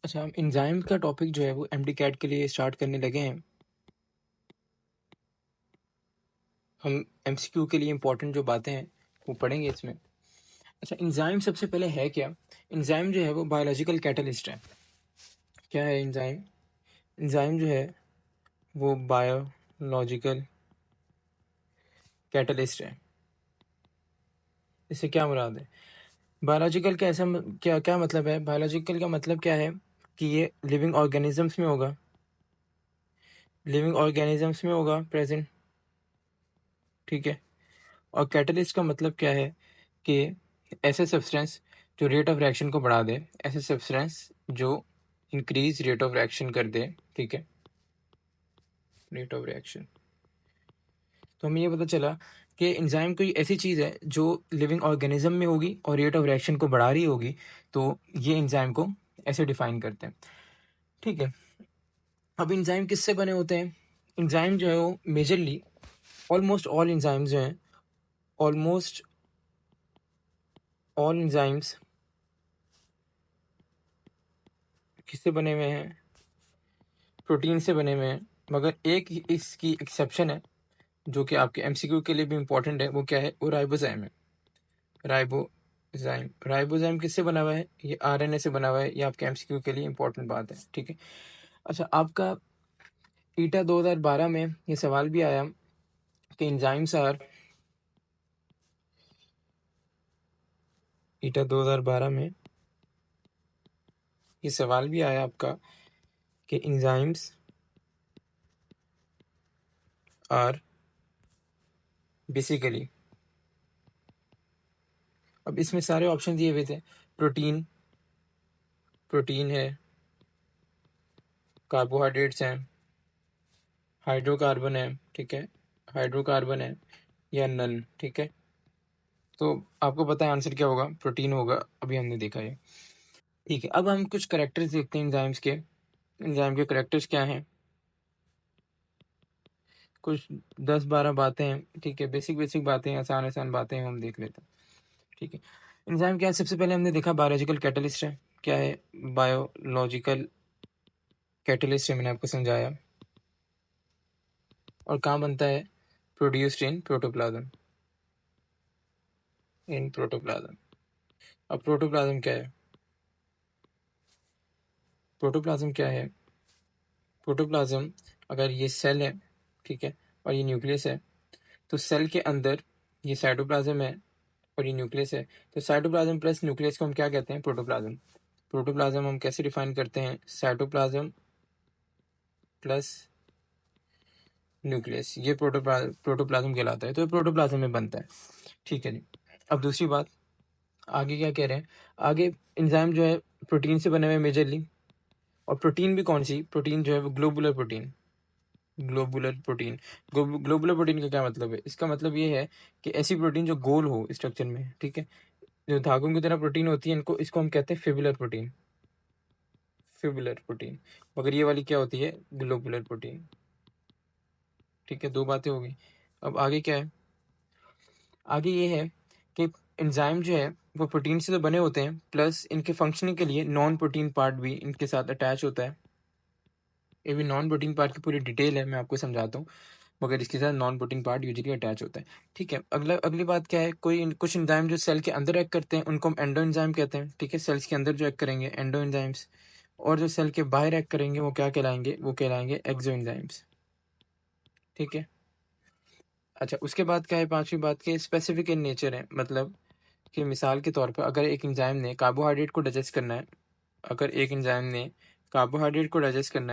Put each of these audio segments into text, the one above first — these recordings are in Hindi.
अच्छा, हम एंजाइम का टॉपिक जो है वो एमडी-कैट के लिए स्टार्ट करने लगे हैं। हम एमसीक्यू के लिए इंपॉर्टेंट जो बातें हैं वो पढ़ेंगे इसमें। अच्छा, एंजाइम सबसे पहले है क्या? एंजाइम जो है वो बायोलॉजिकल कैटलिस्ट है। क्या है एंजाइम? एंजाइम जो है वो बायोलॉजिकल कैटलिस्ट है। इससे क्या मुराद है? बायोलॉजिकल का ऐसा क्या क्या मतलब है? बायोलॉजिकल का मतलब क्या है कि ये लिविंग ऑर्गेनिजम्स में होगा, प्रेजेंट। ठीक है। और कैटलिस्ट का मतलब क्या है कि ऐसे सब्सटेंस जो रेट ऑफ रिएक्शन को बढ़ा दे, ऐसे सब्सटेंस जो इंक्रीज रेट ऑफ रिएक्शन कर दे। ठीक है, रेट ऑफ रिएक्शन। तो हमें ये पता चला कि एंजाइम कोई ऐसी चीज़ है जो लिविंग ऑर्गेनिज्म में होगी और रेट ऑफ रिएक्शन को बढ़ा रही होगी, तो ये एंजाइम को ऐसे डिफाइन करते हैं। ठीक है। अब एंजाइम किससे बने होते हैं? एंजाइम जो है वो मेजरली ऑलमोस्ट ऑल एंजाइम्स जो हैं, ऑलमोस्ट ऑल एंजाइम्स किससे बने हुए हैं? प्रोटीन से बने हुए हैं। मगर एक इसकी एक्सेप्शन है जो कि आपके एमसीक्यू के लिए भी इंपॉर्टेंट है। वो क्या है? वो राइबोजाइम है। राइबोजाइम किससे बना हुआ है? ये आरएनए से बना हुआ है। ये आपके एमसीक्यू के लिए इंपॉर्टेंट बात है। ठीक है। अच्छा, आपका ईटा 2012 में ये सवाल भी आया कि एंजाइम्स आर, ईटा 2012 में ये सवाल भी आया आपका कि एंजाइम्स आर बेसिकली, अब इसमें सारे ऑप्शन दिए हुए थे। प्रोटीन है, कार्बोहाइड्रेट्स हैं, हाइड्रोकार्बन है। ठीक है, हाइड्रोकार्बन है या नन। ठीक है, तो आपको पता है आंसर क्या होगा? प्रोटीन होगा। अभी हमने देखा है। ठीक है, अब हम कुछ करेक्टर्स देखते हैं एंजाइम्स के। एंजाइम के करेक्टर्स क्या हैं? कुछ 10-12 बातें हैं। ठीक है, बेसिक बातें, आसान बातें हम देख लेते हैं। ठीक है, एंजाइम क्या है? सबसे पहले हमने देखा बायोलॉजिकल कैटलिस्ट है। क्या है बायोलॉजिकल कैटलिस्ट है? मैंने आपको समझाया। और कहाँ बनता है? प्रोड्यूस्ड इन प्रोटोप्लाज्म, अब प्रोटोप्लाज्म क्या है? प्रोटोप्लाज्म अगर ये सेल है, ठीक है, और ये न्यूक्लियस है, तो सेल के अंदर ये साइटोप्लाज्म है और ये न्यूक्लियस है। तो साइटोप्लाज्म प्लस न्यूक्लियस को हम क्या कहते हैं? प्रोटोप्लाज्म हम कैसे डिफाइन करते हैं? साइटोप्लाज्म प्लस न्यूक्लियस, ये प्रोटोप्लाज्म कहलाता है। तो ये प्रोटोप्लाज्म में बनता है। ठीक है जी। अब दूसरी बात, आगे क्या कह रहे हैं? आगे एंजाइम जो है प्रोटीन से बने हुए मेजरली, और प्रोटीन भी कौन सी? प्रोटीन जो है वो ग्लोबुलर प्रोटीन। ग्लोबुलर प्रोटीन का क्या मतलब है? इसका मतलब ये है कि ऐसी प्रोटीन जो गोल हो स्ट्रक्चर में। ठीक है, जो धागों की तरह प्रोटीन होती है, इसको हम कहते हैं फिबुलर प्रोटीन। मगर ये वाली क्या होती है? Globular protein. ठीक है, दो बातें हो गई। अब आगे क्या है? आगे ये है कि एंजाइम जो है वो प्रोटीन से तो बने होते हैं, प्लस इनके फंक्शनिंग के लिए नॉन प्रोटीन पार्ट भी इनके साथ अटैच होता है। ये भी नॉन प्रोटीन पार्ट की पूरी डिटेल है, मैं आपको समझाता हूँ। मगर इसके साथ non protein part usually attach होता है। ठीक है, अगली बात क्या है? कुछ एंजाइम जो सेल के अंदर एक्ट करते हैं उनको हम एंडो एंजाइम कहते हैं। ठीक है, सेल्स के अंदर जो एक्ट करेंगे एंडो एंजाइम्स, और जो सेल के बाहर एक्ट करेंगे वो क्या कहलाएंगे? वो कहलाएंगे एक्सो एंजाइम्स। ठीक है। अच्छा, उसके बाद क्या है? पांचवी बात के स्पेसिफिक इन नेचर है। मतलब कि मिसाल के तौर पर अगर एक एंजाइम ने कार्बोहाइड्रेट को डाइजेस्ट करना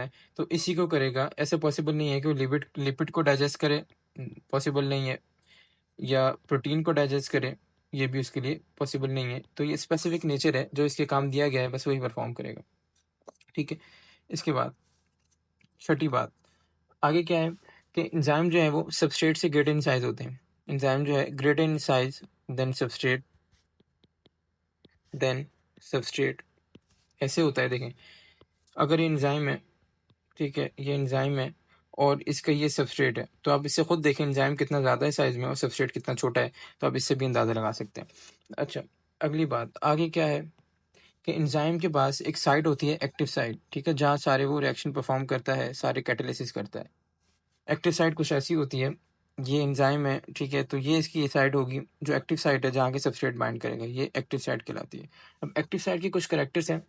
है, तो इसी को करेगा। ऐसे पॉसिबल नहीं है कि वो लिपिड को डाइजेस्ट करे, पॉसिबल नहीं है। या प्रोटीन को डाइजेस्ट करे, ये भी उसके लिए पॉसिबल नहीं है। तो ये स्पेसिफिक नेचर है, जो इसके काम दिया गया है बस वही परफॉर्म करेगा। ठीक है। इसके बाद छठी बात, आगे क्या है कि एंजाइम जो है वो सबस्ट्रेट से ग्रेटर इन साइज होते हैं। एंजाइम जो है greater in size than substrate ऐसे होता है। देखें, अगर ये एंजाइम है, ठीक है, ये एंजाइम है और इसका ये सबस्ट्रेट है, तो आप इससे खुद देखें एंजाइम कितना ज़्यादा है साइज में और सबस्ट्रेट कितना छोटा है, तो आप इससे भी अंदाज़ा लगा सकते हैं। अच्छा, अगली बात आगे क्या है कि एंजाइम के पास एक साइट होती है एक्टिव साइट, ठीक है, जहाँ सारे वो रिएक्शन परफॉर्म करता है, सारे कैटालिसिस करता है। एक्टिव साइट कुछ ऐसी होती है, ये एंजाइम है, ठीक है, तो ये इसकी साइट होगी जो एक्टिव साइट है जहाँ के सबस्ट्रेट बाइंड करेगा, ये एक्टिव साइट कहलाती है। अब एक्टिव साइट की कुछ करेक्टर्स हैं।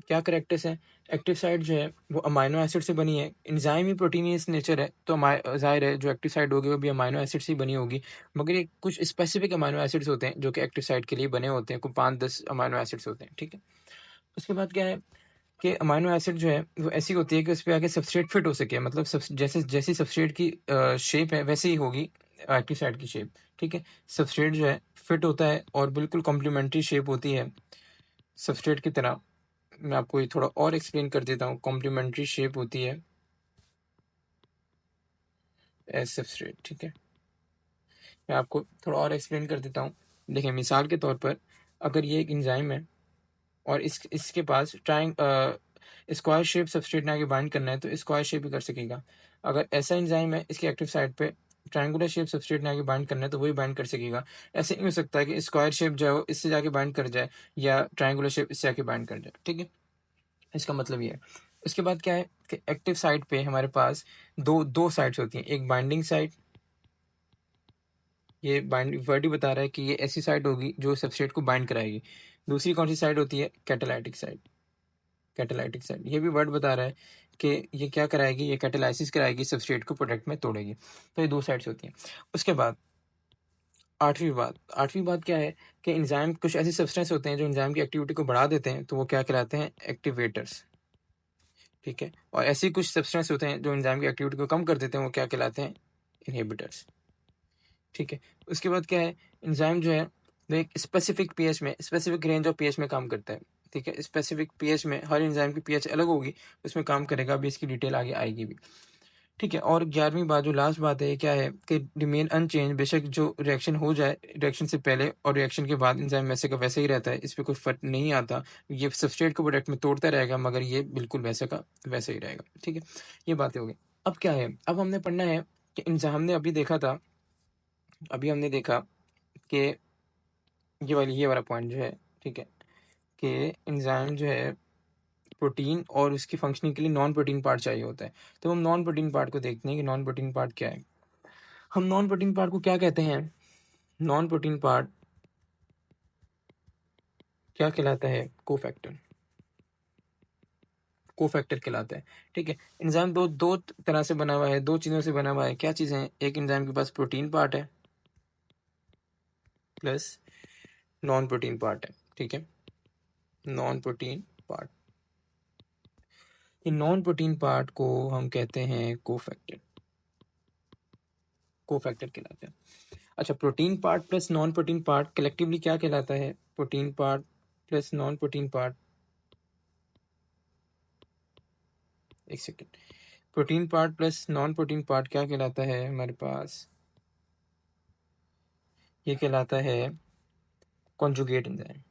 क्या करेक्टर्स हैं? एक्टिव साइट जो है वो अमाइनो एसिड से बनी है, एंजाइम ही प्रोटीनियस नेचर है, तो जाहिर है जो एक्टिव साइट होगी वो भी अमाइनो एसिड से ही बनी होगी। मगर ये कुछ स्पेसिफिक अमाइनो एसिड्स होते हैं जो कि एक्टिव साइट के लिए बने होते हैं, कुछ 5-10 अमाइनो एसिड्स होते हैं, ठीक है। उसके बाद क्या है कि अमाइनो एसिड जो है वो ऐसी होती है कि उस पर आगे सबस्ट्रेट फिट हो सके, मतलब जैसे जैसी सबस्ट्रेट की शेप है वैसे ही होगी एक्टिव साइट की शेप, ठीक है। सबस्ट्रेट जो है फिट होता है और बिल्कुल कॉम्प्लीमेंट्री शेप होती है सबस्ट्रेट की तरह। मैं आपको ये थोड़ा और एक्सप्लेन कर देता हूँ। कॉम्प्लीमेंट्री शेप होती है एज सबस्ट्रेट, ठीक है। मैं आपको थोड़ा और एक्सप्लेन कर देता हूँ। देखिए मिसाल के तौर पर अगर ये एक एंजाइम है और इसके पास स्क्वायर शेप सबस्ट्रेट ने आगे बाइंड करना है तो स्क्वायर शेप भी कर सकेगा। अगर ऐसा एंजाइम है इसके एक्टिव साइट पे ट्रायंगुलर शेप सबस्ट्रेट ने आगे बाइंड करना है तो वही बाइंड कर सकेगा। ऐसे नहीं हो सकता है कि स्क्वायर शेप जो है वो इससे जाके बाइंड कर जाए या ट्रायंगुलर शेप इससे आके बाइंड कर जाए, ठीक है। इसका मतलब ये है। उसके बाद क्या है कि एक्टिव साइट पे हमारे पास दो साइट्स होती हैं, एक बाइंडिंग साइट, ये बाइंड वर्ड ही बता रहा है कि ये ऐसी साइट होगी जो सबस्ट्रेट को बाइंड कराएगी। दूसरी कौन सी साइट होती है? Catalytic site. कैटालाइटिक साइट, ये भी वर्ड बता रहा है कि ये क्या कराएगी, ये कैटालाइसिस कराएगी, सबस्ट्रेट को प्रोडक्ट में तोड़ेगी। तो ये दो साइड्स होती हैं। उसके बाद आठवीं बात क्या है कि एंजाइम कुछ ऐसे सब्सटेंस होते हैं जो एंजाइम की एक्टिविटी को बढ़ा देते हैं, तो वो क्या कहलाते हैं? एक्टिवेटर्स, ठीक है। और ऐसे कुछ सब्सटेंस होते हैं जो एंजाइम की एक्टिविटी को कम कर देते हैं, वो क्या कहलाते हैं? इनहिबिटर्स, ठीक है। उसके बाद क्या है, एंजाइम जो है वो एक स्पेसिफिक पीएच में, स्पेसिफिक रेंज ऑफ पीएच में काम करता है, ठीक है। स्पेसिफिक पीएच में हर एंजाइम की पीएच अलग होगी, उसमें काम करेगा। अभी इसकी डिटेल आगे आएगी भी, ठीक है। और 11वीं बात जो लास्ट बात है क्या है कि रिमेन अनचेंज, बेशक जो रिएक्शन हो जाए, रिएक्शन से पहले और रिएक्शन के बाद एंजाइम वैसे का वैसे ही रहता है, इस पर कोई फर्क नहीं आता। ये सबस्ट्रेट को प्रोडक्ट में तोड़ता रहेगा मगर ये बिल्कुल वैसे का वैसे ही रहेगा, ठीक है। ये बातें हो गई। अब क्या है, अब हमने पढ़ना है कि हमने अभी हमने देखा कि ये वाला पॉइंट जो है, ठीक है, कि एंजाइम जो है प्रोटीन और उसकी फंक्शनिंग के लिए नॉन प्रोटीन पार्ट चाहिए होता है। तो हम नॉन प्रोटीन पार्ट को देखते हैं कि नॉन प्रोटीन पार्ट क्या है। हम नॉन प्रोटीन पार्ट को क्या कहते हैं? नॉन प्रोटीन पार्ट क्या कहलाता है? कोफैक्टर। कोफैक्टर कहलाता है, ठीक है। एंजाइम दो दो तरह से बना हुआ है, दो चीज़ों से बना हुआ है। क्या चीज़ें हैं? एक एंजाइम के पास प्रोटीन पार्ट है प्लस नॉन प्रोटीन पार्ट है, ठीक है। नॉन प्रोटीन पार्ट, ये नॉन प्रोटीन पार्ट को हम कहते हैं कोफैक्टर। कोफैक्टर कहलाता है। अच्छा, protein part plus non protein part collectively क्या कहलाता है? Protein part plus non protein part, एक second, protein part plus non protein part क्या कहलाता है हमारे पास? ये कहलाता है कॉन्जुगेट एंजाइम।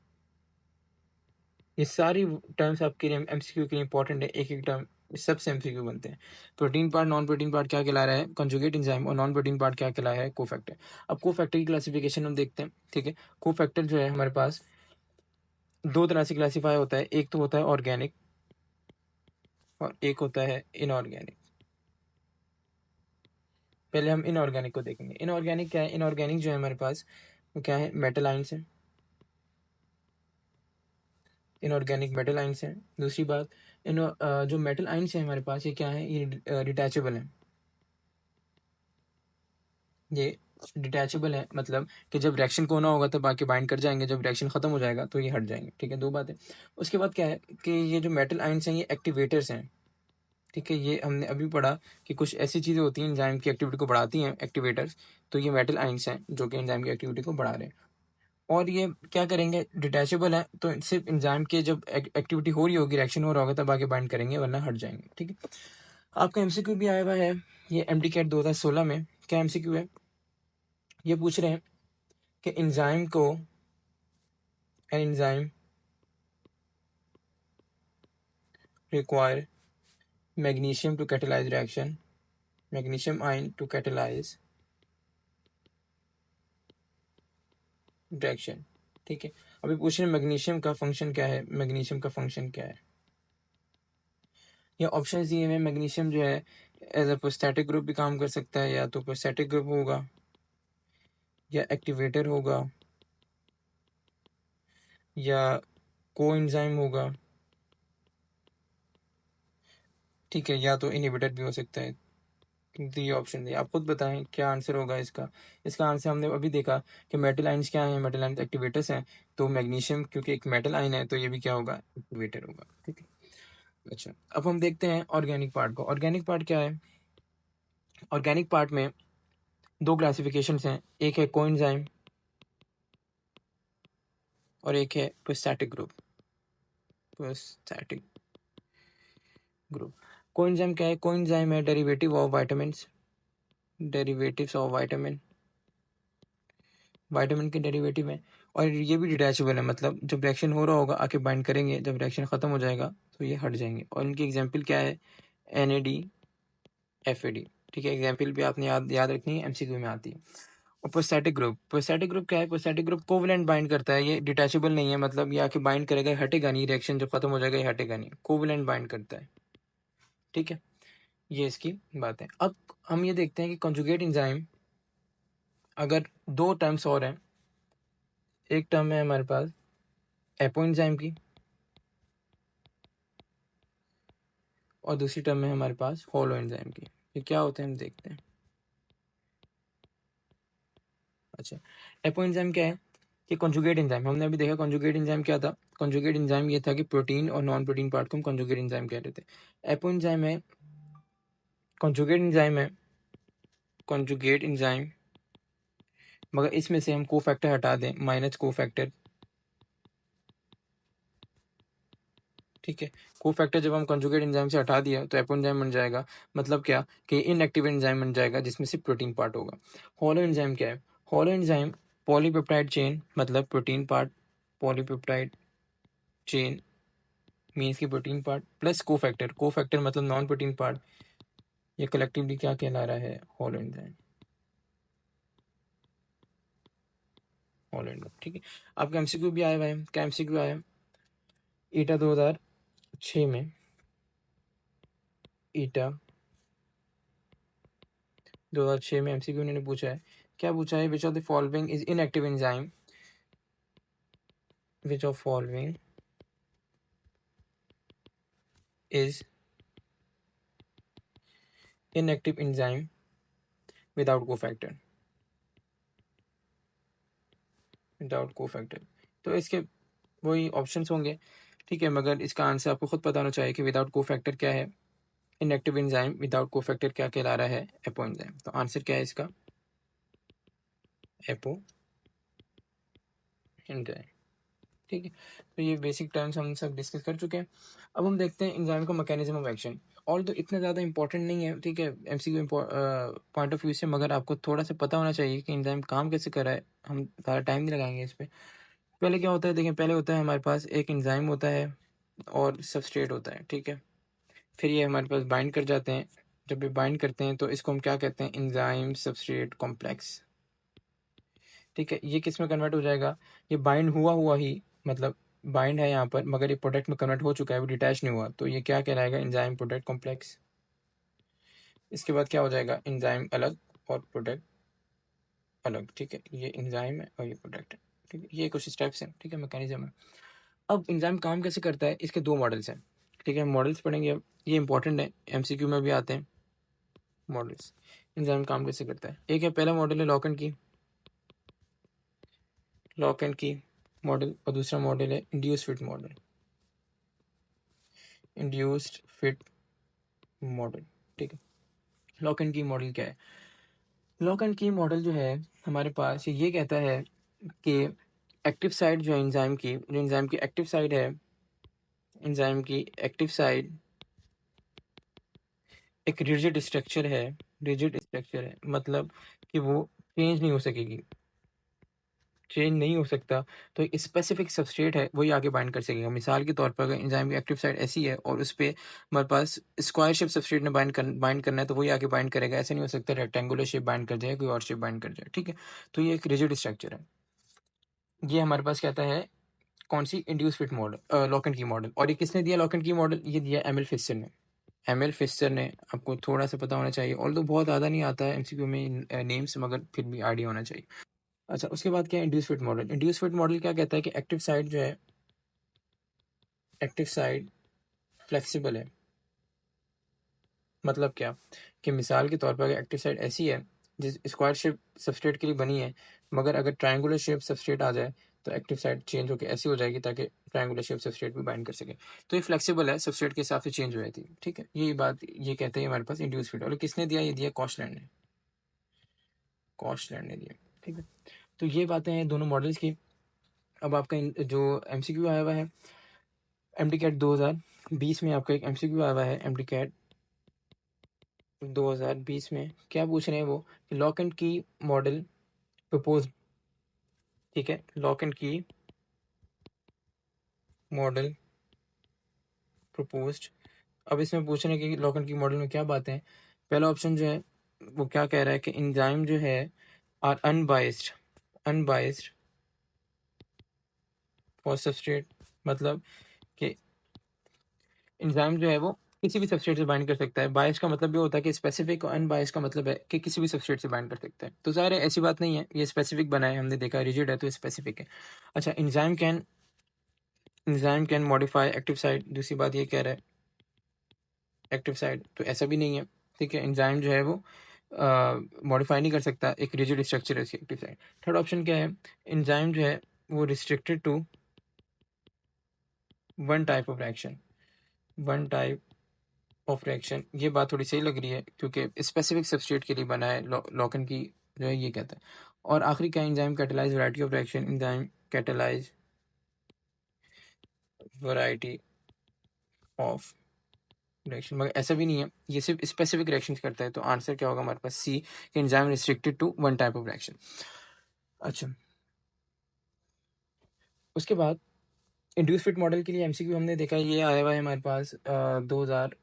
ये सारी टर्म्स आपके लिए एमसीक्यू के लिए इंपॉर्टेंट है, एक एक टर्म सबसे एमसीक्यू बनते हैं। Protein part non protein part क्या कहला रहा है? Conjugate enzyme. और नॉन प्रोटीन पार्ट क्या कहला है? कोफैक्टर। अब कोफैक्टर की क्लासिफिकेशन हम देखते हैं, ठीक है। कोफैक्टर जो है हमारे पास दो तरह से क्लासीफाई होता है, एक तो होता है ऑर्गेनिक और एक होता है इनऑर्गेनिक। पहले हम इनऑर्गेनिक को देखेंगे। इनऑर्गेनिक क्या है? इनऑर्गेनिक जो है हमारे पास वो क्या है? मेटल आयंस है। इनऑर्गेनिक मेटल आयंस है। दूसरी बात, जो मेटल आयंस है हमारे पास, ये क्या है? ये डिटैचेबल है। ये डिटैचेबल है मतलब कि जब रिएक्शन को होना होगा तब आके बाइंड कर जाएंगे, जब रिएक्शन खत्म हो जाएगा तो ये हट जाएंगे, ठीक है। दो बातें। उसके बाद क्या है कि ये जो मेटल आयंस हैं ये एक्टिवेटर्स हैं, ठीक है। ये हमने अभी पढ़ा कि कुछ ऐसी चीज़ें होती हैं एंजाइम की एक्टिविटी को बढ़ाती हैं, एक्टिवेटर्स। तो ये मेटल आयंस हैं जो कि एंजाइम की एक्टिविटी को बढ़ा रहे हैं। और ये क्या करेंगे? डिटैचेबल है, तो सिर्फ एंजाइम के जब एक्टिविटी हो रही होगी, रिएक्शन हो रहा होगा तब आगे बाइंड करेंगे, वरना हट जाएंगे, ठीक है। आपका एमसीक्यू भी आया हुआ है ये MD CAT 2016 में। क्या एमसीक्यू है? ये पूछ रहे हैं कि enzyme require magnesium to catalyse reaction, magnesium ion to catalyse reaction, ठीक है। अभी पूछ रहे हैं मैग्नीशियम का फंक्शन क्या है, मैग्नीशियम का फंक्शन क्या है। ये ऑप्शन दिए हुए, मैग्नीशियम जो है एज अ प्रोस्टैटिक ग्रुप भी काम कर सकता है, या तो प्रोस्टैटिक ग्रुप होगा या एक्टिवेटर होगा या कोएंजाइम होगा, ठीक है, या तो इनहिबिटर भी हो सकता है। तो ये ऑप्शन दिए, आप खुद बताएं क्या आंसर होगा इसका। इसका आंसर हमने अभी देखा कि मेटल आइंस क्या है, मेटल आइंस एक्टिवेटर्स हैं, तो मैग्नीशियम क्योंकि एक मेटल आइन है तो ये भी क्या होगा, एक्टिवेटर होगा, ठीक है। अच्छा, अब हम देखते हैं ऑर्गेनिक पार्ट को। ऑर्गेनिक पार्ट क्या है, ऑर्गेनिक पार्ट में दो क्लासिफिकेशंस हैं, एक है कोएंजाइम और एक है prostatic group, prostatic group. Coenzyme क्या है, कोएंजाइम है derivative of vitamins, derivatives of vitamin, vitamin के डेरिवेटिव है, और ये भी डिटैचेबल है, मतलब जब रिएक्शन हो रहा होगा आके बाइंड करेंगे, जब रिएक्शन खत्म हो जाएगा तो ये हट जाएंगे। और इनकी एग्जांपल क्या है, NAD FAD, ठीक है, एग्जांपल भी आपने याद रखनी है, MCQ में आती है। और प्रोस्टैटिक ग्रुप, प्रोस्टैटिक ग्रुप क्या है, प्रोस्टैटिक ग्रुप कोवलेंट बाइंड करता है, ये डिटैचेबल नहीं है, मतलब ये आके बाइंड करेगा, ये हटेगा नहीं, रिएक्शन जब खत्म हो जाएगा ये हटेगा नहीं, कोवलेंट बाइंड करता है, ठीक है, ये इसकी बात है। अब हम ये देखते हैं कि कॉन्जुगेट एंजाइम, अगर दो टर्म्स और हैं, एक टर्म है हमारे पास एपो एंजाइम की और दूसरी टर्म है हमारे पास होलो एंजाइम की, ये क्या होते हैं हम देखते हैं। अच्छा, एपो एंजाइम क्या है कि कॉन्जुगेट एंजाइम, हमने अभी देखा कॉन्जुगेट एंजाइम क्या था, कॉन्जुगेट एंजाइम ये था कि प्रोटीन और नॉन प्रोटीन पार्ट को हम कॉन्जुगेट एंजाइम कह रहे थे। एपो एंजाइम है, कॉन्जुगेट एंजाइम है, कॉन्जुगेट एंजाइम, मगर इसमें से हम कोफैक्टर हटा दें, माइनस कोफैक्टर, ठीक है, कोफैक्टर जब हम कॉन्जुगेट एंजाइम से हटा दिया तो एपो एंजाइम बन जाएगा, मतलब क्या कि इनएक्टिव एंजाइम बन जाएगा जिसमें से प्रोटीन पार्ट होगा। होलो एंजाइम क्या है, होलो एंजाइम पॉलीपेप्टाइड चेन, मतलब protein part, polypeptide chain means की protein part plus cofactor, cofactor मतलब नॉन प्रोटीन पार्ट, ये कलेक्टिवली क्या कहला रहा है, होलो एंजाइम, होलो एंजाइम, ठीक है। आपका MCQ भी आया हुआ है, क्या MCQ आया, ईटा 2006 में, ईटा 2006 में MCQ उन्होंने पूछा है, क्या पूछा है, which of the following is inactive enzyme, which of following is inactive enzyme without cofactor, without cofactor, तो इसके वही ऑप्शंस होंगे, ठीक है, मगर इसका आंसर आपको खुद पता होना चाहिए कि विदाउट कोफैक्टर क्या है, इनएक्टिव एंजाइम विदाउट कोफैक्टर क्या कहला रहा है, एपो एंजाइम। तो आंसर क्या है इसका, एपो एंजाइम, ठीक है। तो ये बेसिक टर्म्स हम सब डिस्कस कर चुके हैं। अब हम देखते हैं एंजाइम का मैकेनिज्म ऑफ एक्शन, और तो इतना ज़्यादा इंपॉर्टेंट नहीं है, ठीक है, MCQ पॉइंट ऑफ व्यू से, मगर आपको थोड़ा सा पता होना चाहिए कि एंजाइम काम कैसे कर रहा है, हम ज़्यादा टाइम नहीं लगाएंगे इस पर। पहले क्या होता है, देखें, पहले होता है हमारे पास एक एंजाइम होता है और सबस्ट्रेट होता है, ठीक है, फिर ये हमारे पास बाइंड कर जाते हैं, जब ये बाइंड करते हैं तो इसको हम क्या कहते हैं, एंजाइम सबस्ट्रेट कॉम्प्लेक्स, ठीक है। ये किस में कन्वर्ट हो जाएगा, ये बाइंड हुआ हुआ ही, मतलब बाइंड है यहाँ पर, मगर ये प्रोडक्ट में कन्वर्ट हो चुका है, वो डिटैच नहीं हुआ, तो ये क्या कहलाएगा, एंजाइम प्रोडक्ट कॉम्प्लेक्स। इसके बाद क्या हो जाएगा, एंजाइम अलग और प्रोडक्ट अलग, ठीक है, ये एंजाइम है और ये प्रोडक्ट है, ठीक है, ये कुछ स्टेप्स हैं, ठीक है, मैकेनिज्म है। अब एंजाइम काम कैसे करता है, इसके दो मॉडल्स हैं, ठीक है, मॉडल्स पढ़ेंगे अब, ये इंपॉर्टेंट है, MCQ में भी आते हैं मॉडल्स, एंजाइम काम कैसे करता है। एक है, पहला मॉडल है लॉक एंड की, लॉक एंड की मॉडल, और दूसरा मॉडल है induce fit model, induced fit model, ठीक है। लॉक एंड की मॉडल क्या है, लॉक एंड की मॉडल जो है हमारे पास ये कहता है कि एक्टिव साइड जो है एंजाइम की, जो एंजाइम की एक्टिव साइड है, एंजाइम की एक्टिव साइड एक रिजिड स्ट्रक्चर है, रिजिड स्ट्रक्चर है, मतलब कि वो चेंज नहीं हो सकेगी, चेंज नहीं हो सकता, तो एक स्पेसिफिक सबस्ट्रेट है वही आगे बाइंड कर सकेगा। मिसाल के तौर पर अगर एंजाइम की एक्टिव साइट ऐसी है और उस पर हमारे पास स्क्वायर शेप सबस्ट्रेट ने बाइंड करना है, तो वही आगे बाइंड करेगा, ऐसा नहीं हो सकता रेक्टेंगुलर शेप बाइंड कर जाए, कोई और शेप बाइंड कर जाए, ठीक है। तो ये एक रिजिड स्ट्रक्चर है, ये हमारे पास कहता है कौन सी? Induce fit model, lock and key model. और ये किसने दिया लॉक एंड की मॉडल? ये दिया एमएल फिशर ने। एमएल फिशर ने, आपको थोड़ा सा पता होना चाहिए, ऑल्दो बहुत ज़्यादा नहीं आता है एमसीक्यू में नेम्स, मगर फिर भी आइडिया होना चाहिए। अच्छा, उसके बाद क्या है? Induce fit model. Induce fit model क्या कहता है कि एक्टिव साइड जो है, एक्टिव साइड फ्लेक्सिबल है। मतलब क्या? कि मिसाल के तौर पर अगर एक्टिव साइड ऐसी है जिस स्क्वायर शेप सबस्ट्रेट के लिए बनी है, मगर अगर ट्रायंगुलर शेप सबस्ट्रेट आ जाए तो एक्टिव साइड चेंज होकर ऐसी हो जाएगी ताकि ट्रायंगुलर शेप सबस्ट्रेट भी बाइंड कर सके। तो ये फ्लेक्सिबल है, सबस्ट्रेट के हिसाब से चेंज हो जाती है। ठीक है, ये बात ये कहते हैं हमारे पास इंड्यूस फिट। और किसने दिया? ये दिया कॉशलैंड ने। कॉशलैंड ने दिया। ठीक है, तो ये बातें हैं दोनों मॉडल्स की। अब आपका जो एमसीक्यू आया हुआ है एमडी कैट 2020 में, आपका एक एमसीक्यू आया हुआ है एमडी कैट 2020 में। क्या पूछ रहे हैं वो? Lock and key model propose. ठीक है, lock and key model proposed. अब इसमें पूछ रहे हैं कि लॉक एंड की मॉडल में क्या बातें हैं। पहला ऑप्शन जो है वो क्या कह रहा है कि एंजाइम जो है are unbiased, unbiased for substrate. मतलब कि एंजाइम जो है वो किसी भी सबस्ट्रेट से बाइंड कर सकता है। बायस का मतलब ये होता है कि स्पेसिफिक, और अनबायस का मतलब है कि किसी भी सबस्ट्रेट से बाइंड कर सकता है। तो ज़ाहिर है ऐसी बात नहीं है, ये स्पेसिफिक बना है, हमने देखा रिजिड है तो स्पेसिफिक है। अच्छा, enzyme can modify active site. दूसरी बात ये कह रहा है एक्टिव साइट, तो ऐसा भी नहीं है। ठीक है, एंजाइम जो है वो मॉडिफाई नहीं कर सकता, एक रिजिड स्ट्रक्चर है इसकी एक्टिव साइट। थर्ड ऑप्शन क्या है? एंजाइम जो है वो restricted to one type of reaction, one type of reaction. ये बात थोड़ी सही लग रही है क्योंकि स्पेसिफिक सबस्ट्रेट के लिए बना है, लॉकन की जो है ये कहता है। और आखिरी क्या? Enzyme catalyse variety of reaction. Enzyme catalyse variety of reaction, मगर ऐसा भी नहीं है, ये सिर्फ स्पेसिफिक रिएक्शन करता है। तो आंसर क्या होगा हमारे पास? C, enzyme restricted to one type of reaction. अच्छा, उसके बाद इंड्यूस फिट मॉडल के लिए एमसीक्यू हमने देखा, ये आया हुआ है हमारे पास 2000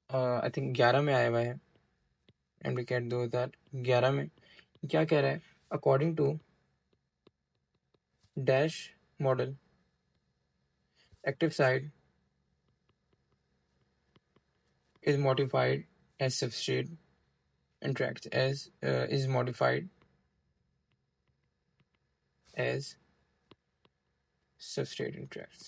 आई थिंक 11 में आया हुआ है एमडीकैट 2011 में। क्या कह रहा है? According to dash model, active side is modified as substrate interacts as is modified as substrate interacts।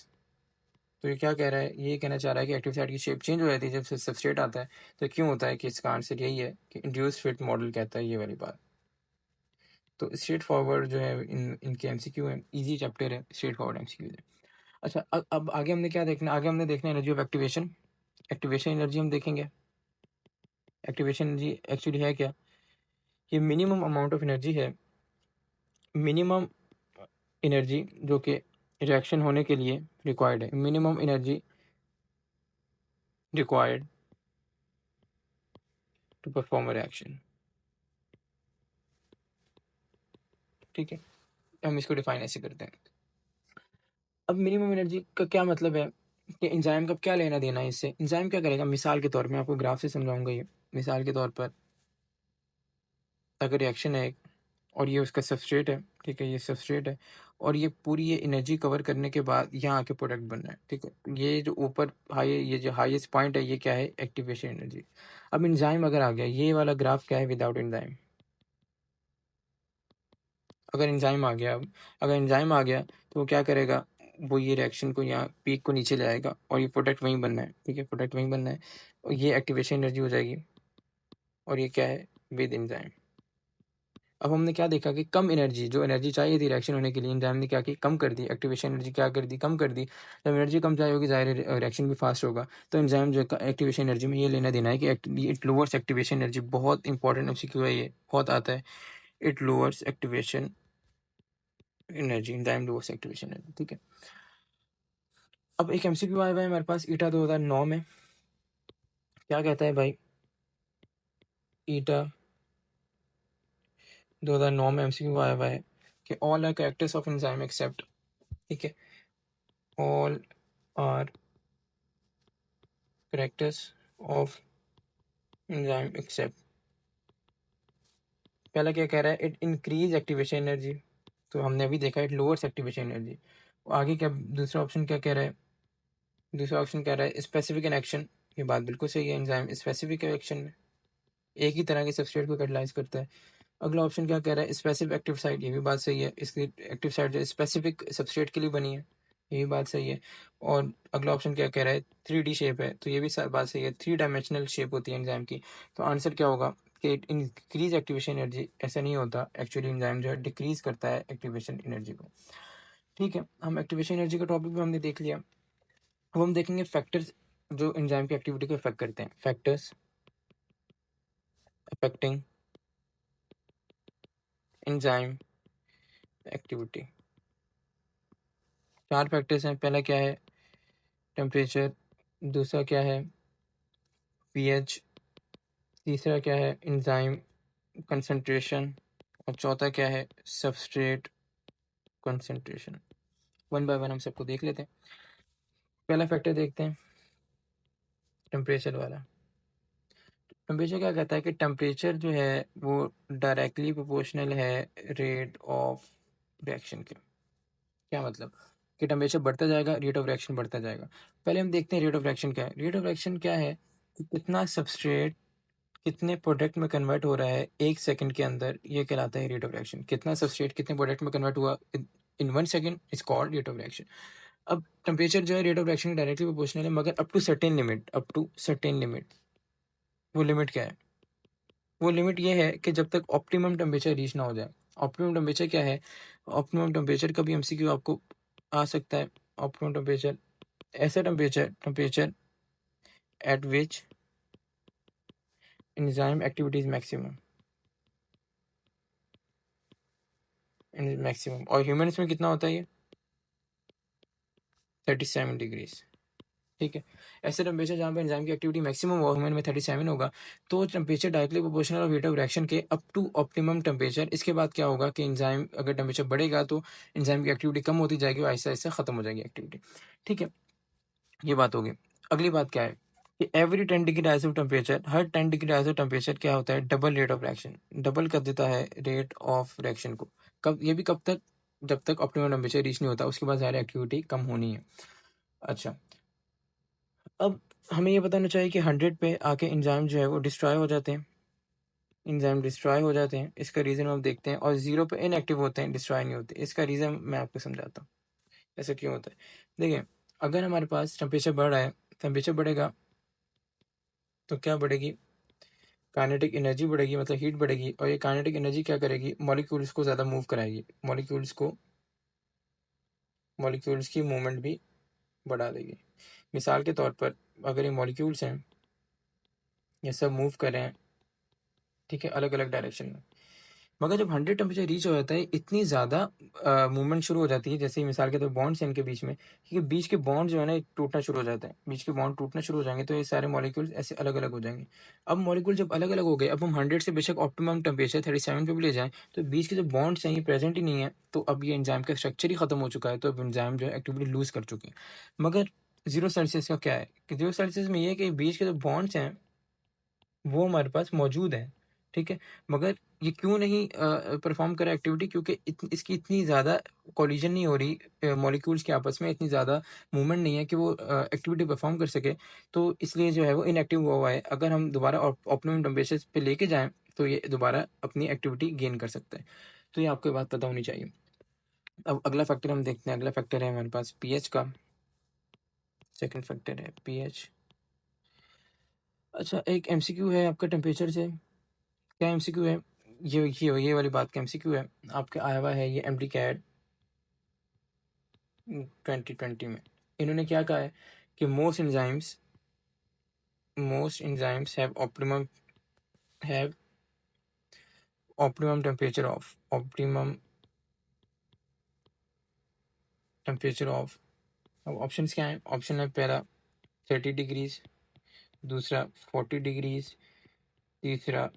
तो ये क्या कह रहा है? ये कहना चाह रहा है कि एक्टिव साइड की शेप चेंज हो जाती है जब सबस्ट्रेट आता है। तो क्यों होता है? कि इसका आंसर यही है कि इंड्यूस फिट मॉडल कहता है ये वाली बात। तो स्ट्रेट फॉरवर्ड जो है इनके एमसीक्यू है, इजी चैप्टर है, स्ट्रेट फॉरवर्ड एमसीक्यू है। अच्छा, अब आगे हमने क्या देखना? आगे हमने देखना energy of activation. Activation energy हम देखेंगे। एक्टिवेशन एनर्जी एक्चुअली है क्या? ये मिनिमम अमाउंट ऑफ एनर्जी है, मिनिमम एनर्जी जो कि रिएक्शन होने के लिए रिक्वायर्ड है। Minimum energy required to perform a reaction. ठीक है, हम इसको डिफाइन ऐसे करते हैं। अब मिनिमम एनर्जी का क्या मतलब है कि एंजाइम का क्या लेना देना है इससे? एंजाइम क्या करेगा? मिसाल के तौर पे मैं आपको ग्राफ से समझाऊंगा ये। मिसाल के तौर पर अगर रिएक्शन है एक, और ये उसका सबस्ट्रेट है। ठीक है, ये सबस्ट्रेट है, और ये पूरी ये एनर्जी कवर करने के बाद यहाँ आके प्रोडक्ट बनना है। ठीक है, ये जो ऊपर ये जो हाईएस्ट पॉइंट है ये क्या है? Activation energy. अब एंजाइम अगर आ गया, ये वाला ग्राफ क्या है? Without enzyme. अगर एंजाइम आ गया, अब अगर एंजाइम आ गया तो वो क्या करेगा? वो ये रिएक्शन को यहाँ पीक को नीचे ले आएगा और ये प्रोडक्ट वहीं बनना है। ठीक है, प्रोडक्ट वहीं बनना है, और ये एक्टिवेशन एनर्जी हो जाएगी। और ये क्या है? With enzyme. अब हमने क्या देखा कि कम एनर्जी, जो एनर्जी चाहिए थी रिएक्शन होने के लिए, एंजाइम ने क्या की? कम कर दी। एक्टिवेशन एनर्जी क्या कर दी? कम कर दी। जब एनर्जी कम चाहिए होगी, ज़ाहिर है रिएक्शन भी फास्ट होगा। तो एंजाइम जो एक्टिवेशन एनर्जी में ये लेना देना है कि इट लोअर्स एक्टिवेशन एनर्जी। बहुत इंपॉर्टेंट एमसीक्यू है ये, बहुत आता है। It lowers activation energy, enzyme lowers activation energy. ठीक है, अब एक एमसीक्यू आया हुआ है हमारे पास ईटा 2009 में। क्या कहता है भाई? ईटा 2009 में एमसीक्यू आया हुआ है कि all are characters of enzyme except. ठीक है, all are characters of enzyme except. पहला क्या कह रहा है? It increase activation energy. तो हमने अभी देखा इट लोअर्स एक्टिवेशन एनर्जी। आगे क्या दूसरा ऑप्शन क्या कह रहा है? दूसरा ऑप्शन कह रहा है स्पेसिफिक इन एक्शन। ये बात बिल्कुल सही है, एंजाइम स्पेसिफिक एक्शन में एक ही तरह के सबस्ट्रेट को कैटलाइज करता है। अगला ऑप्शन क्या कह रहा है? Specific active site. ये भी बात सही है, इसकी एक्टिव साइट जो स्पेसिफिक सबस्ट्रेट के लिए बनी है, ये भी बात सही है। और अगला ऑप्शन क्या कह रहा है? 3D शेप है, तो ये भी बात सही है, 3 डायमेंशनल शेप होती है एंजाइम की। तो आंसर क्या होगा कि इंक्रीज एक्टिवेशन एनर्जी। ऐसा नहीं होता, एक्चुअली एंजाइम जो है डिक्रीज करता है एक्टिवेशन एनर्जी को। ठीक है, हम एक्टिवेशन एनर्जी का टॉपिक भी हमने देख लिया। अब हम देखेंगे फैक्टर्स जो एंजाइम की एक्टिविटी को इफेक्ट करते हैं। Factors affecting enzyme activity. 4 factors हैं। पहला क्या है? टेम्परेचर। दूसरा क्या है? पीएच। तीसरा क्या है? Enzyme concentration. और चौथा क्या है? Substrate concentration. One by one हम सबको देख लेते हैं। पहला फैक्टर देखते हैं, टेम्परेचर वाला। टेम्परेचर क्या कहता है कि टेम्परेचर जो है वो डायरेक्टली प्रोपोर्शनल है रेट ऑफ रिएक्शन के। क्या मतलब कि टेम्परेचर बढ़ता जाएगा, रेट ऑफ रिएक्शन बढ़ता जाएगा। पहले हम देखते हैं रेट ऑफ रिएक्शन क्या है। रेट ऑफ रिएक्शन क्या है कि कितना सबस्ट्रेट कितने प्रोडक्ट में कन्वर्ट हो रहा है 1 सेकंड के अंदर, ये कहलाता है रेट ऑफ रिएक्शन। कितना सबस्ट्रेट कितने प्रोडक्ट में कन्वर्ट हुआ in 1 second is called rate of reaction. अब टेम्परेचर जो है rate of reaction directly proportional है, मगर up to certain limit. Up to certain limit. वो लिमिट क्या है? वो लिमिट ये है कि जब तक ऑप्टिमम टेम्परेचर रीच ना हो जाए। ऑप्टिमम टेम्परेचर क्या है? ऑप्टिमम टेम्परेचर का भी एमसीक्यू आपको आ सकता है। ऑप्टिमम टेम्परेचर ऐसा temperature at which enzyme activity is maximum. और ह्यूमन्स में कितना होता है ये? 37 डिग्रीज। ठीक है, ऐसे टेम्परेचर जहाँ पे एंजाइम की एक्टिविटी मैक्सिमम हो, ह्यूमन में 37 होगा, तो temperature directly proportional of rate of reaction के अप टू ऑप्टिमम टेम्परेचर। इसके बाद क्या होगा कि एंजाइम अगर टेम्परेचर बढ़ेगा तो एंजाइम की एक्टिविटी कम होती जाएगी और आहिस्ता आहिस्ता खत्म हो जाएगी एक्टिविटी। ठीक है, ये बात होगी। अगली बात क्या है कि every 10 degree rise of temperature, her 10 degree rise of temperature क्या होता है? Double rate of reaction. Double कर देता है रेट ऑफ रिएक्शन को। कब? ये भी कब तक? जब तक ऑप्टिमम टेम्परेचर रीच नहीं होता, उसके बाद सारी एक्टिविटी कम होनी है। अच्छा, अब हमें ये बताना चाहिए कि 100 पे आके एंजाइम जो है वो डिस्ट्रॉय हो जाते हैं। एंजाइम डिस्ट्रॉय हो जाते हैं, इसका रीज़न हम देखते हैं। और 0 पे इनएक्टिव होते हैं, डिस्ट्रॉय नहीं होते। इसका रीज़न मैं आपको समझाता हूँ ऐसा क्यों होता है। देखिए, अगर हमारे पास टेम्परेचर बढ़ रहा है, टेम्परेचर बढ़ेगा तो क्या बढ़ेगी? काइनेटिक एनर्जी बढ़ेगी, मतलब हीट बढ़ेगी। और ये काइनेटिक एनर्जी क्या करेगी? मॉलिक्यूल्स को ज़्यादा मूव कराएगी। मॉलिक्यूल्स की मूवमेंट भी बढ़ा देगी। मिसाल के तौर पर अगर ये मॉलिक्यूल्स हैं, ये सब मूव कर रहे हैं, ठीक है, अलग अलग डायरेक्शन में, मगर जब 100 टेम्परेचर रीच हो जाता है, इतनी ज़्यादा मूवमेंट शुरू हो जाती है, जैसे ही मिसाल के तौर बॉन्ड्स हैं इनके बीच में, क्योंकि बीच के बॉन्ड जो है ना टूटना शुरू हो जाता है। बीच के बॉन्ड टूटना शुरू हो जाएंगे तो ये सारे मॉलिक्यूल्स ऐसे अलग अलग हो जाएंगे। अब मॉलिक्यूल जब अलग अलग हो गए, अब हम 100 से बेशक ऑप्टिमम टेम्परेचर 37 पे भी ले जाएं, तो बीच के जो बॉन्ड्स हैं ये प्रेजेंट ही नहीं है, तो अब ये एंजाइम का स्ट्रक्चर ही खत्म हो चुका है, तो अब एंजाइम जो है एक्टिविटी लूज कर चुके हैं। मगर 0 सेल्सियस का क्या है कि 0 सेल्सियस में ये है कि बीच के जो बॉन्ड्स हैं वो हमारे पास मौजूद है। ठीक है, मगर ये क्यों नहीं परफॉर्म कर रहा एक्टिविटी? क्योंकि इसकी इतनी ज़्यादा कोलिजन नहीं हो रही मॉलिक्यूल्स के आपस में, इतनी ज़्यादा मूवमेंट नहीं है कि वो एक्टिविटी परफॉर्म कर सके, तो इसलिए जो है वो इनएक्टिव हुआ हुआ है। अगर हम दोबारा ऑप्टिमम टेम्परेचर पे लेके जाएं तो ये दोबारा अपनी एक्टिविटी गेन कर सकता है। तो ये आपको बात पता होनी चाहिए। अब अगला फैक्टर हम देखते हैं। अगला फैक्टर है हमारे पास पीएच का। सेकंड फैक्टर है पीएच। अच्छा, एक एमसीक्यू है आपका टेम्परेचर से। क्या एमसीक्यू है? ये वाली बात का एमसीक्यू है। आपके आया हुआ है ये एमडी कैड 2020 में। इन्होंने क्या कहा है कि most enzymes have optimum temperature of. अब ऑप्शंस क्या हैं? ऑप्शन है पहला 30 डिग्रीज, दूसरा 40 डिग्रीज, तीसरा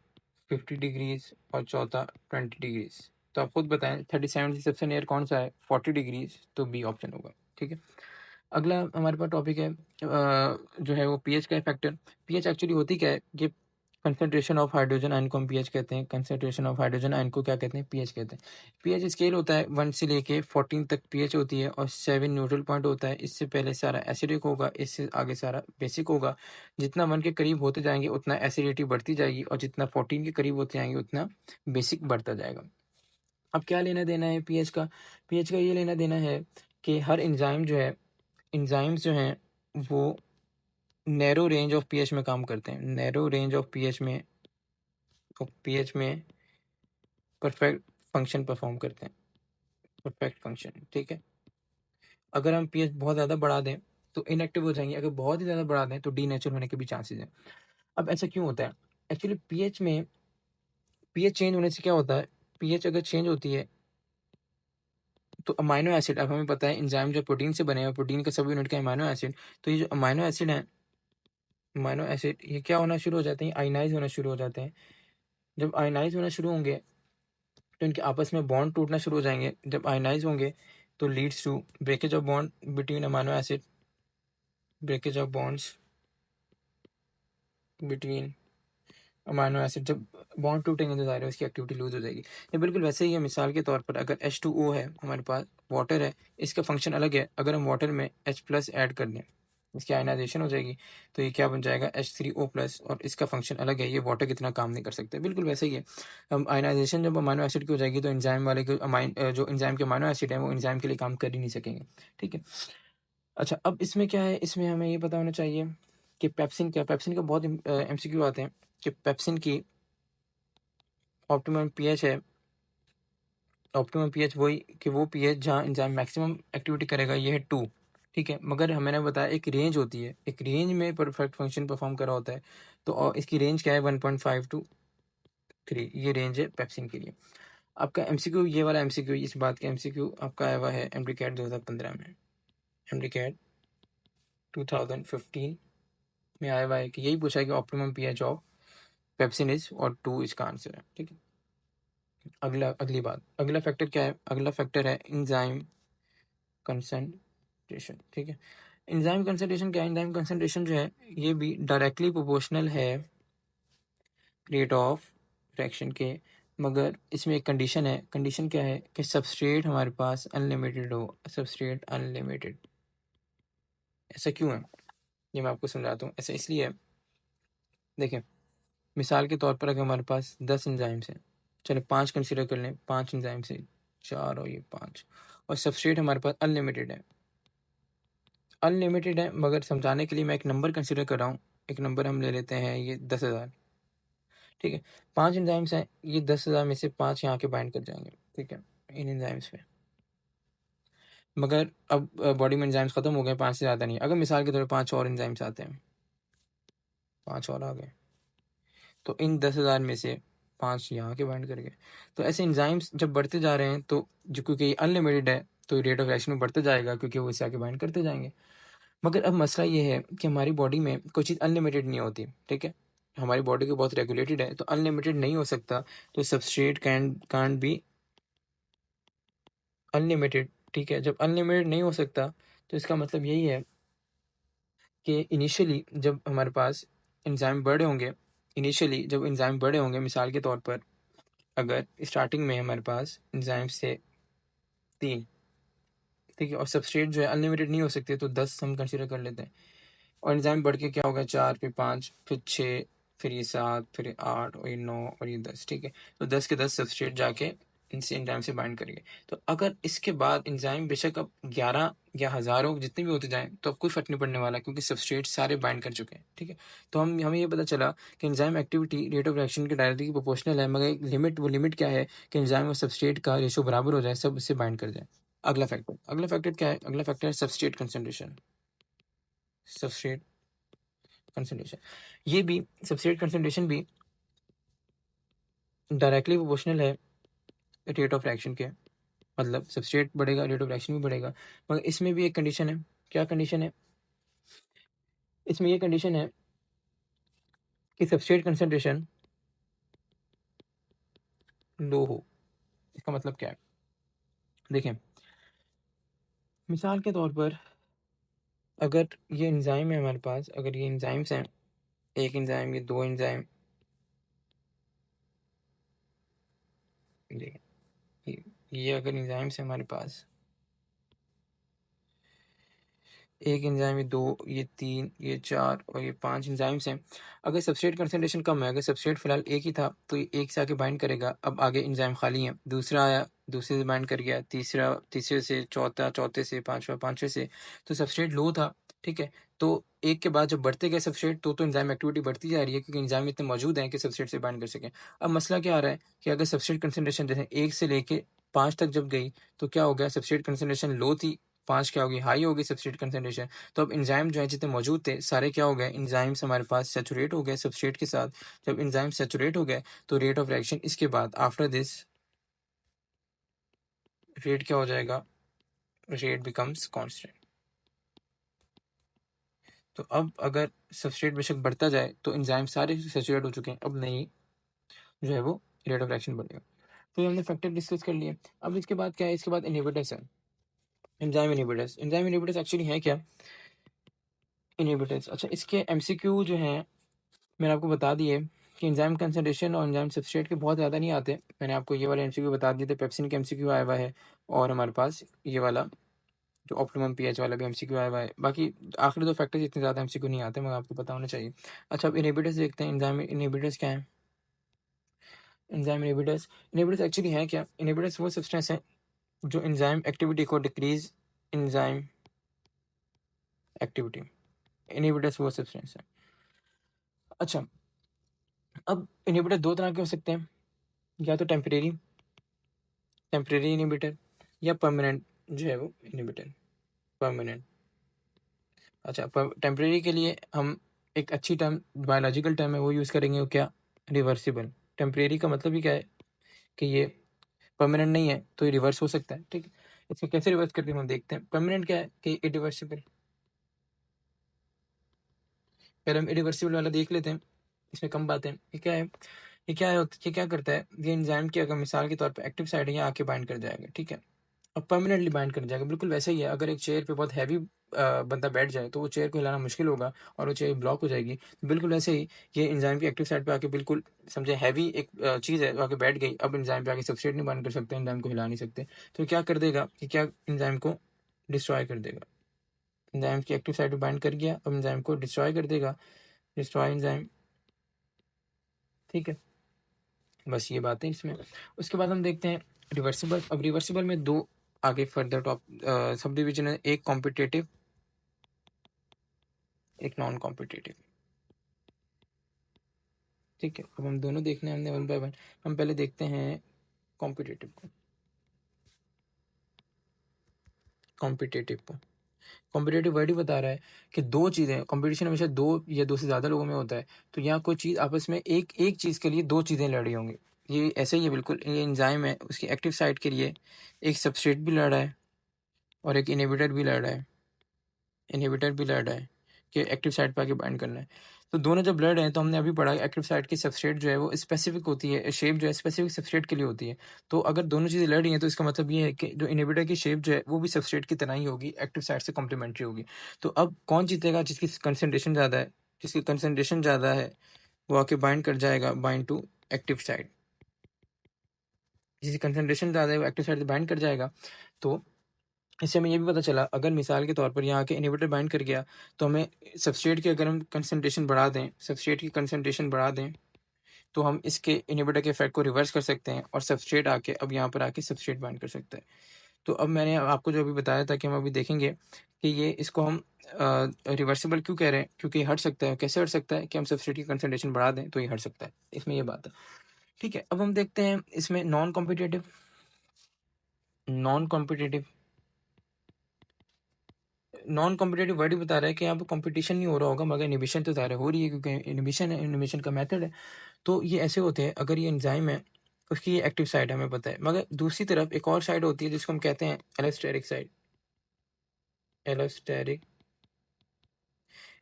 50 डिग्रीज और चौथा 20 डिग्रीज। तो आप खुद बताएं 37 से सबसे नियर कौन सा है? 40 डिग्रीज, तो बी ऑप्शन होगा। ठीक है, अगला हमारे पास टॉपिक है जो है वो पीएच का फैक्टर। पीएच एक्चुअली होती क्या है? ये कंसंट्रेशन ऑफ हाइड्रोजन आयन को हम पीएच कहते हैं। कंसंट्रेशन ऑफ हाइड्रोजन आयन को क्या कहते हैं? पीएच कहते हैं। पीएच स्केल होता है 1 से लेके 14 तक पीएच होती है और 7 न्यूट्रल पॉइंट होता है। इससे पहले सारा एसिडिक होगा, इससे आगे सारा बेसिक होगा। जितना 1 के करीब होते जाएंगे उतना एसिडिटी बढ़ती जाएगी और जितना 14 के करीब होते जाएंगे उतना बेसिक बढ़ता जाएगा। अब क्या लेना देना है पीएच का? पीएच का ये लेना देना है कि हर एंजाइम जो है, एंजाइम्स जो हैं वो नैरो रेंज ऑफ पीएच में काम करते हैं। नैरो रेंज ऑफ पीएच में परफेक्ट फंक्शन परफॉर्म करते हैं। परफेक्ट फंक्शन, ठीक है। अगर हम पीएच बहुत ज़्यादा बढ़ा दें तो इनएक्टिव हो जाएंगे, अगर बहुत ही ज़्यादा बढ़ा दें तो डीनेचर होने के भी चांसेस हैं। अब ऐसा क्यों होता है? एक्चुअली पीएच चेंज होने से क्या होता है? पीएच अगर चेंज होती है तो अमाइनो एसिड, अब हमें पता है एंजाइम जो प्रोटीन से बने हैं, प्रोटीन का सब यूनिट का अमाइनो एसिड, तो ये जो अमाइनो एसिड है, अमाइनो एसिड ये क्या होना शुरू हो जाते हैं? आयनाइज होना शुरू हो जाते हैं। जब आयनाइज होना शुरू होंगे तो इनके आपस में बॉन्ड टूटना शुरू हो जाएंगे। जब आयनाइज होंगे तो leads to breakage of bond between amino acid, breakage of bonds between amino acid. जब बॉन्ड टूटेंगे तो ज़ाहिर है उसकी एक्टिविटी लूज हो जाएगी। ये बिल्कुल वैसे ही है। मिसाल के तौर पर अगर H2O है हमारे पास, वाटर है, इसका फंक्शन अलग है। अगर हम वाटर में H+ ऐड कर दें, इसकी आयनाइजेशन हो जाएगी तो ये क्या बन जाएगा? H3O+, और इसका फंक्शन अलग है। ये वाटर की तरह काम नहीं कर सकते। बिल्कुल वैसे ही है। अब आयनाइजेशन जब अमाइनो एसिड की हो जाएगी तो एंजाइम वाले जो एंजाइम के अमाइनो एसिड है वो एंजाइम के लिए काम कर ही नहीं सकेंगे, ठीक है। अच्छा, अब इसमें क्या है? इसमें हमें ये पता होना चाहिए कि पेप्सिन क्या, पेप्सिन का बहुत MCQ आते हैं कि पेप्सिन की ऑप्टिमम पीएच है। ऑप्टिमम पीएच वही कि वो पीएच जहाँ एंजाइम मैक्सिमम एक्टिविटी करेगा, ये है 2, ठीक है। मगर मैंने बताया एक रेंज होती है, एक रेंज में परफेक्ट फंक्शन परफॉर्म कर रहा होता है। तो इसकी रेंज क्या है? 1.5 to 3, ये रेंज है पेप्सिन के लिए। आपका MCQ, ये वाला MCQ, इस बात का MCQ आपका आया हुआ है एमडीकैट 2015 में। एमडीकैट 2015 में आया हुआ है कि यही पूछा है कि optimum pH of pepsin is, और 2 इसका आंसर है, ठीक है। अगला फैक्टर क्या है? अगला फैक्टर है एंजाइम कंसंट्रेशन, ठीक है। एंजाइम कंसंट्रेशन क्या है? एंजाइम कंसंट्रेशन जो है ये भी डायरेक्टली प्रोपोर्शनल है रेट ऑफ रिएक्शन के, मगर इसमें एक कंडीशन है। कंडीशन क्या है? कि सबस्ट्रेट हमारे पास अनलिमिटेड हो। Substrate unlimited. ऐसा क्यों है ये मैं आपको समझाता हूँ। ऐसा इसलिए है, देखें, मिसाल के तौर पर अगर हमारे पास 10 एंजाइम्स हैं, चलो 5 कंसीडर कर लें, 5 एंजाइम से 4 और ये 5, और सबस्ट्रेट हमारे पास अनलिमिटेड है। अनलिमिटेड है मगर समझाने के लिए मैं एक नंबर कंसीडर कर रहा हूँ। एक नंबर हम ले लेते हैं, ये 10,000, ठीक है। 5 एंजाइम्स हैं, ये 10,000 में से 5 यहाँ के बाइंड कर जाएंगे, ठीक है, इन एंजाइम्स पे। मगर अब बॉडी में एंजाइम्स खत्म हो गए, 5 से ज़्यादा नहीं। अगर मिसाल के तौर पर 5 और एंजाइम्स आते हैं, 5 और आ गए, तो इन 10,000 में से 5 यहाँ के बाइंड कर गए। तो ऐसे एंजाइम्स जब बढ़ते जा रहे हैं तो जो, क्योंकि अनलिमिटेड है तो रेट ऑफ रिएक्शन में बढ़ते जाएगा, क्योंकि वो इसे आके बाइंड करते जाएंगे। मगर अब मसला ये है कि हमारी बॉडी में कोई चीज़ अनलिमिटेड नहीं होती, ठीक है। हमारी बॉडी की बहुत रेगुलेटेड है, तो अनलिमिटेड नहीं हो सकता। तो सबस्ट्रेट कांट बी अनलिमिटेड, ठीक है। जब अनलिमिटेड नहीं हो सकता तो इसका मतलब यही है कि इनिशियली जब हमारे पास एंजाइम बड़े होंगे, मिसाल के तौर पर अगर स्टार्टिंग में हमारे पास एंजाइम्स थे 3, ठीक है, और सबस्ट्रेट जो है अनलिमिटेड नहीं हो सकते, तो 10 हम कंसीडर कर लेते हैं। और एंजाइम बढ़ के क्या होगा? 4, फिर 5, फिर 6, फिर ये 7, फिर ये 8, और ये 9, और ये 10, ठीक है। तो 10 के 10 सबस्ट्रेट जाके इनसे एंजाइम से बाइंड करेंगे। तो अगर इसके बाद एंजाइम बेशक अब 11 या हज़ारों जितने भी होते जाएं तो अब कोई फर्क नहीं पड़ने वाला, क्योंकि सबस्ट्रेट सारे बाइंड कर चुके हैं, ठीक है। तो हमें ये पता चला कि enzyme activity rate of reaction के डायरेक्टली प्रोपोर्शनल है, मगर एक लिमिट, वो लिमिट क्या है कि एंजाइम और सबस्ट्रेट का रेशो बराबर हो जाए, सब इससे बाइंड कर जाए। अगला फैक्टर क्या है? अगला फैक्टर है सबस्ट्रेट कंसंट्रेशन। सबस्ट्रेट कंसंट्रेशन, ये भी, सबस्ट्रेट कंसंट्रेशन भी डायरेक्टली प्रोपोर्शनल है रेट ऑफ रिएक्शन के। मतलब सबस्ट्रेट बढ़ेगा, रेट ऑफ रिएक्शन भी बढ़ेगा। मगर इसमें भी एक कंडीशन है। क्या कंडीशन है? इसमें ये कंडीशन है कि सबस्ट्रेट कंसंट्रेशन लो हो। इसका मतलब क्या है? देखें, मिसाल के तौर पर अगर ये एंजाइम है हमारे पास, अगर ये एंजाइम्स हैं, एक एंजाइम, ये 2 एंजाइम, देखिए ये अगर एंजाइम्स है हमारे पास, एक एंजाइम, ये 2, ये 3, ये 4 और ये 5 एंजाइम्स हैं। अगर सबस्ट्रेट कंसंट्रेशन कम है, अगर सबस्ट्रेट फिलहाल एक ही था तो ये एक से आके बाइंड करेगा। अब आगे एंजाइम खाली है, दूसरा आया, दूसरे से बाइंड कर गया, तीसरा, तीसरे से चौथा, चौथे से पांचवा, पांचवे से, तो सबस्ट्रेट लो था, ठीक है। तो एक के बाद जब बढ़ते गए सबस्ट्रेट तो एंजाइम एक्टिविटी बढ़ती जा रही है, क्योंकि एंजाइम इतने मौजूद हैं कि सबस्ट्रेट से बाइंड कर सकें। अब मसला क्या आ रहा है कि अगर सबस्ट्रेट कंसंट्रेशन जैसे 1 से लेके 5 तक जब गई तो क्या हो गया, सबस्ट्रेट कंसंट्रेशन लो थी, 5 क्या होगी, हाई होगी सबस्ट्रेट कंसंट्रेशन। तो अब एंजाइम जो है जितने मौजूद थे सारे क्या हो गए, एंजाइम्स हमारे पास सैचुरेट हो गए सबस्ट्रेट के साथ। जब एंजाइम सैचुरेट हो गए तो रेट ऑफ रिएक्शन इसके बाद आफ्टर दिस रेट क्या हो जाएगा, रेट बिकम्स कांस्टेंट। तो अब अगर सबस्ट्रेट बेशक बढ़ता जाए तो एंजाइम सारे सैचुरेट हो चुके हैं, अब नहीं जो है वो रेट ऑफ रिएक्शन बढ़ेगा। तो ये हमने फैक्टर डिस्कस कर लिए। अब इसके बाद क्या है, इसके बाद इनहिबिटर्स है, enzyme inhibitors. Enzyme inhibitors actually है क्या, इनहिबिटर्स। अच्छा, इसके एमसीक्यू जो हैं मैंने आपको बता दिए कि एंजाइम कंसंट्रेशन और एंजाइम सबस्ट्रेट के बहुत ज़्यादा नहीं आते। मैंने आपको ये वाले एमसीक्यू बता दिए थे, पेप्सिन के एमसीक्यू आया हुआ है, और हमारे पास ये वाला जो ऑप्टिमम पीएच वाला भी एमसीक्यू आया हुआ है। बाकी आखिरी दो फैक्टर्स इतने ज़्यादा एमसीक्यू नहीं आते, मगर आपको पता होना चाहिए। अच्छा, अब इनहिबिटर्स देखते हैं। एंजाइम इनहिबिटर्स क्या है, एंजाइम इनहिबिटर्स, इनहिबिटर्स एक्चुअली है क्या, इनहिबिटर्स वो सब्सटेंस है जो एंजाइम एक्टिविटी को डिक्रीज, एंजाइम एक्टिविटी, इनहिबिटर्स वो सब्सटेंस है। अच्छा, अब इनहिबिटर दो तरह के हो सकते हैं, या तो टेम्परेरी इनहिबिटर, या परमानेंट जो है वो इनहिबिटर, परमानेंट। अच्छा, टेम्परेरी के लिए हम एक अच्छी टर्म, बायोलॉजिकल टर्म है वो यूज़ करेंगे, वो क्या, रिवर्सिबल। टेम्परेरी का मतलब ही क्या है कि ये परमानेंट नहीं है तो ये रिवर्स हो सकता है, ठीक है। इसको कैसे रिवर्स करते हैं हम देखते हैं। परमानेंट क्या है कि इरिवर्सिबल, पहले हम इरिवर्सिबल वाला देख लेते हैं, इसमें कम बातें। ये क्या है, ये क्या है, ये क्या करता है, ये एंजाइम की अगर मिसाल के तौर पर एक्टिव साइड है यहाँ आके बाइंड कर जाएगा, ठीक है। अब परमानेंटली बाइंड कर जाएगा, बिल्कुल वैसे ही है। अगर एक चेयर पे बहुत हैवी बंदा बैठ जाए तो वो चेयर को हिलाना मुश्किल होगा और वो चेयर ब्लॉक हो जाएगी। बिल्कुल वैसे ही ये एंजाइम की एक्टिव साइड पे आके बिल्कुल समझे हैवी एक चीज़ है, वो आके बैठ गई। अब एंजाइम पे आके सबस्ट्रेट नहीं बाइंड कर सकते, एंजाइम को हिला नहीं सकते, तो क्या कर देगा कि क्या, एंजाइम को डिस्ट्रॉय कर देगा। एंजाइम की एक्टिव साइड पे बाइंड कर गया, अब एंजाइम को डिस्ट्रॉय कर देगा, डिस्ट्रॉय एंजाइम, ठीक है। बस ये बात है इसमें। उसके बाद हम देखते हैं रिवर्सिबल। अब रिवर्सिबल में दो आगे फर्दर टॉप सब डिवीजन है, एक कॉम्पिटेटिव, एक नॉन कॉम्पिटेटिव, ठीक है। अब हम दोनों देखने हैं वन बाय वन। हम पहले देखते हैं कॉम्पिटेटिव को, कॉम्पिटेटिव को। कॉम्पिटेटिव वर्ड ही बता रहा है कि दो चीज़ें, कंपटीशन हमेशा दो या दो से ज़्यादा लोगों में होता है, तो यहाँ कोई चीज़ आपस में एक एक चीज़ के लिए दो चीज़ें लड़ रही होंगी। ये ऐसे ही है बिल्कुल, ये एंजाइम है, उसकी एक्टिव साइट के लिए एक सबस्ट्रेट भी लड़ रहा है और एक इनहिबिटर भी लड़ रहा है, इनहिबिटर भी लड़ रहा है कि एक्टिव साइट पर आके बाइंड करना है। तो दोनों जब लड़ रहे हैं तो हमने अभी पढ़ा एक्टिव साइट की सबस्ट्रेट जो है वो स्पेसिफिक होती है, शेप जो है स्पेसिफिक सबस्ट्रेट के लिए होती है। तो अगर दोनों चीज़ें लड़ रही हैं तो इसका मतलब ये है कि जो इनहिबिटर की शेप जो है वो भी सबस्ट्रेट की तरह ही होगी, एक्टिव साइट से कॉम्प्लीमेंट्री होगी। तो अब कौन जीतेगा, जिसकी कंसनट्रेशन ज़्यादा है, जिसकी कंसनट्रेशन ज़्यादा है वो आके बाइंड कर जाएगा, बाइंड टू एक्टिव साइट। जिसकी कंसनट्रेशन ज़्यादा है वो एक्टिव साइट से बाइंड कर जाएगा। तो इससे हमें ये भी पता चला, अगर मिसाल के तौर पर यहाँ के इनहिबिटर बाइंड कर गया तो हमें सबस्ट्रेट की अगर हम कंसंट्रेशन बढ़ा दें, सबस्ट्रेट की कंसंट्रेशन बढ़ा दें तो हम इसके इनहिबिटर के इफेक्ट को रिवर्स कर सकते हैं और सबस्ट्रेट आके अब यहाँ पर आके सबस्ट्रेट बाइंड कर सकता है। तो अब मैंने आपको जो अभी बताया था कि हम अभी देखेंगे कि ये इसको हम रिवर्सिबल क्यों कह रहे हैं, क्योंकि हट सकता है। कैसे हट सकता है कि हम सबस्ट्रेट की कंसंट्रेशन बढ़ा दें तो ये हट सकता है, इसमें ये बात है, ठीक है। अब हम देखते हैं इसमें non competitive, non competitive, non competitive word ही बता रहा है कि यहाँ पे कंपटीशन नहीं हो रहा होगा मगर इनिबिशन तो ज़ाहिर हो रही है, क्योंकि इनिबिशन है, इनिबिशन का मेथड है। तो ये ऐसे होते हैं, अगर ये एंजाइम है उसकी ये एक्टिव साइड हमें पता है, मगर दूसरी तरफ एक और साइड होती है जिसको हम कहते हैं allosteric side, allosteric,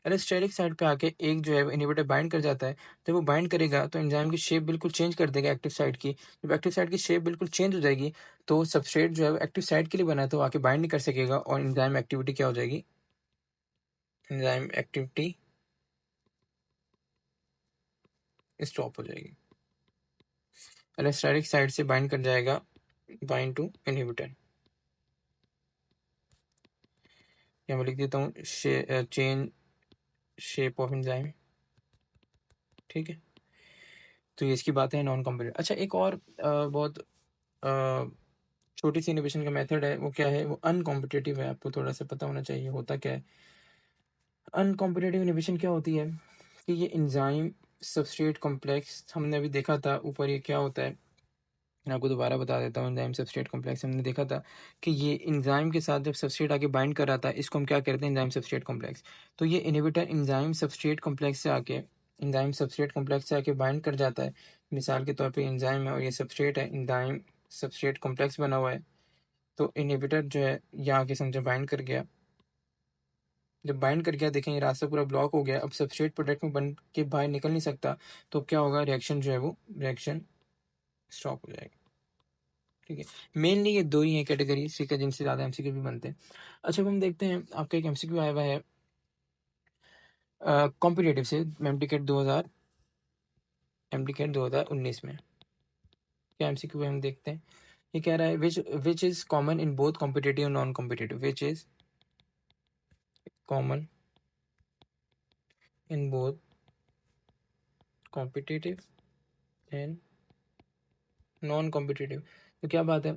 allosteric side पे आके एक जो है वो इनहिबिटर बाइंड कर जाता है। जब वो बाइंड करेगा तो एंजाइम की शेप बिल्कुल चेंज कर देगा एक्टिव साइड की। जब एक्टिव साइड की शेप बिल्कुल चेंज हो जाएगी तो सबस्ट्रेट जो है वो एक्टिव साइड के लिए बना है तो आके बाइंड नहीं कर सकेगा और एंजाइम एक्टिविटी क्या हो जाएगी, एंजाइम एक्टिविटी स्टॉप हो जाएगी। एलेस्टेरिक साइड से बाइंड कर जाएगा, बाइंड टू इनहिबिटर। यहाँ मैं लिख देता हूँ चेंज शेप ऑफ एंजाइम, ठीक है। तो ये इसकी बात है नॉन कॉम्पिटिटिव। अच्छा, एक और बहुत छोटी सी इनहिबिशन का मेथड है, वो क्या है, वो अनकॉम्पिटिटिव है। आपको थोड़ा सा पता होना चाहिए होता क्या है। अनकॉम्पिटिटिव इनहिबिशन क्या होती है कि ये एंजाइम सबस्ट्रेट कॉम्प्लेक्स, हमने अभी देखा था ऊपर, ये क्या होता है, मैं आपको दोबारा बता देता हूँ। एंजाइम सबस्ट्रेट कॉम्प्लेक्स हमने देखा था कि ये एंजाइम के साथ जब सबस्ट्रेट आके बाइंड कर रहा था, इसको हम क्या कहते हैं, एंजाइम सबस्ट्रेट कॉम्प्लेक्स। तो ये इनहिबिटर एंजाइम सबस्ट्रेट कॉम्प्लेक्स से आके, एंजाइम सबस्ट्रेट कॉम्प्लेक्स से आके बाइंड कर जाता है। मिसाल के तौर पे एंजाइम है और ये सबस्ट्रेट है, एंजाइम सबस्ट्रेट कॉम्प्लेक्स बना हुआ है। तो इनहिबिटर जो है यहाँ आके समझो बाइंड कर गया, जब बाइंड कर गया, देखें ये रास्ता पूरा ब्लॉक हो गया, अब सबस्ट्रेट प्रोडक्ट में बन के बाहर निकल नहीं सकता। तो क्या होगा, रिएक्शन जो है वो रिएक्शन स्टॉप हो जाएगा, ठीक है। मेनली ये दो ही हैं कैटेगरी, ठीक है, जिनसे ज़्यादा एमसीक्यू भी बनते हैं। अच्छा, अब हम देखते हैं, आपका एक एमसीक्यू आया हुआ है कॉम्पिटेटिव से, एमटीकेट 2019 में। क्या एमसीक्यू है हम देखते हैं। ये कह रहा है which is common in both competitive और non competitive, which is common in both competitive and non competitive. तो क्या बात है,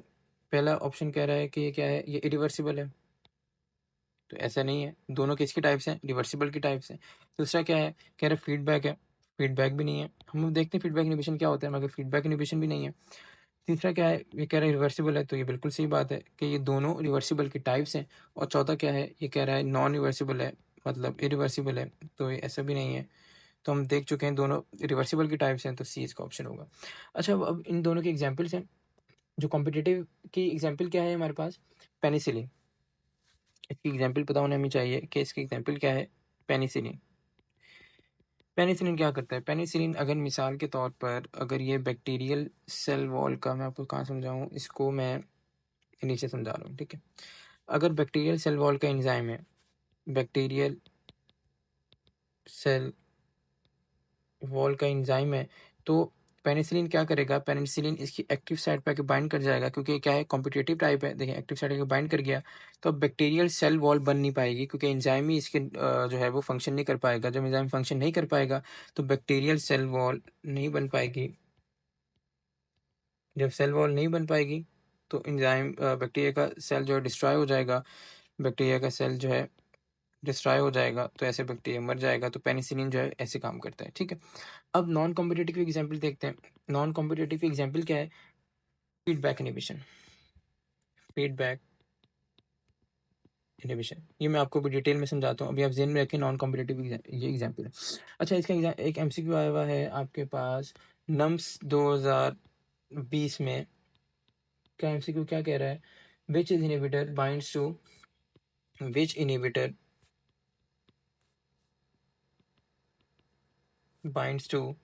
पहला ऑप्शन कह रहा है कि ये क्या है, ये इरिवर्सिबल है। तो ऐसा नहीं है, दोनों किसकी टाइप्स हैं, रिवर्सिबल की टाइप्स हैं। दूसरा क्या है, कह रहे फीडबैक है, फीडबैक भी नहीं है। हम देखते हैं फीडबैक इनिबिशन क्या होता है, मगर फीडबैक इनिबिशन भी नहीं है। तीसरा क्या है, ये कह रहा है रिवर्सिबल है। तो ये बिल्कुल सही बात है कि ये दोनों रिवर्सिबल की टाइप्स हैं। और चौथा क्या है, ये कह रहा है नॉन रिवर्सिबल है, मतलब इरिवर्सिबल है। तो ये ऐसा भी नहीं है। तो हम देख चुके हैं दोनों रिवर्सिबल की टाइप्स हैं, तो सी इसका ऑप्शन होगा। अच्छा, अब इन दोनों के एग्जाम्पल्स हैं। जो कॉम्पिटिटिव की एग्जाम्पल क्या है हमारे पास, पेनिसिलिन। इसकी एग्जाम्पल पता होना हमें चाहिए कि इसकी एग्जाम्पल क्या है, पेनिसिलिन। पेनिसिलिन क्या करता है, पेनिसिलिन अगर मिसाल के तौर पर, अगर ये बैक्टीरियल सेल वॉल का, मैं आपको कहाँ समझाऊँ इसको, मैं नीचे समझा रहा हूँ, ठीक है। अगर बैक्टीरियल सेल वॉल का एंजाइम है, बैक्टीरियल सेल वॉल का एंजाइम है, तो पेनिसिलिन क्या करेगा, पेनिसिलिन इसकी एक्टिव साइट पे आके बाइंड कर जाएगा, क्योंकि क्या है, कॉम्पिटिटिव टाइप है। देखिए एक्टिव साइट पे बाइंड कर गया, तो अब बैक्टीरियल सेल वॉल बन नहीं पाएगी, क्योंकि एंजाइम ही इसके जो है वो फंक्शन नहीं कर पाएगा। जब एंजाइम फंक्शन नहीं कर पाएगा तो बैक्टीरियल सेल वॉल नहीं बन पाएगी। जब सेल वॉल नहीं बन पाएगी तो एंजाइम बैक्टीरिया का सेल जो है डिस्ट्रॉय हो जाएगा, बैक्टीरिया का सेल जो है डिस्ट्रॉय हो जाएगा, तो ऐसे बैक्टीरिया मर जाएगा। तो पेनिसिलिन जो है ऐसे काम करता है, ठीक है। अब नॉन कॉम्पिटिटिव एग्जाम्पल देखते हैं। नॉन कॉम्पिटिटिव एग्जाम्पल क्या है, फीडबैक इनिबिशन। फीडबैक इनिबिशन ये मैं आपको भी डिटेल में समझाता हूँ, अभी आप जेन में रखें। नॉन कॉम्पिटिटिव ये एग्जाम्पल है। अच्छा, इसका एक एमसीक्यू आया हुआ है आपके पास नम्स 2020 में। क्या एमसीक्यू क्या कह रहा है, which is inhibitor binds to, which inhibitor binds to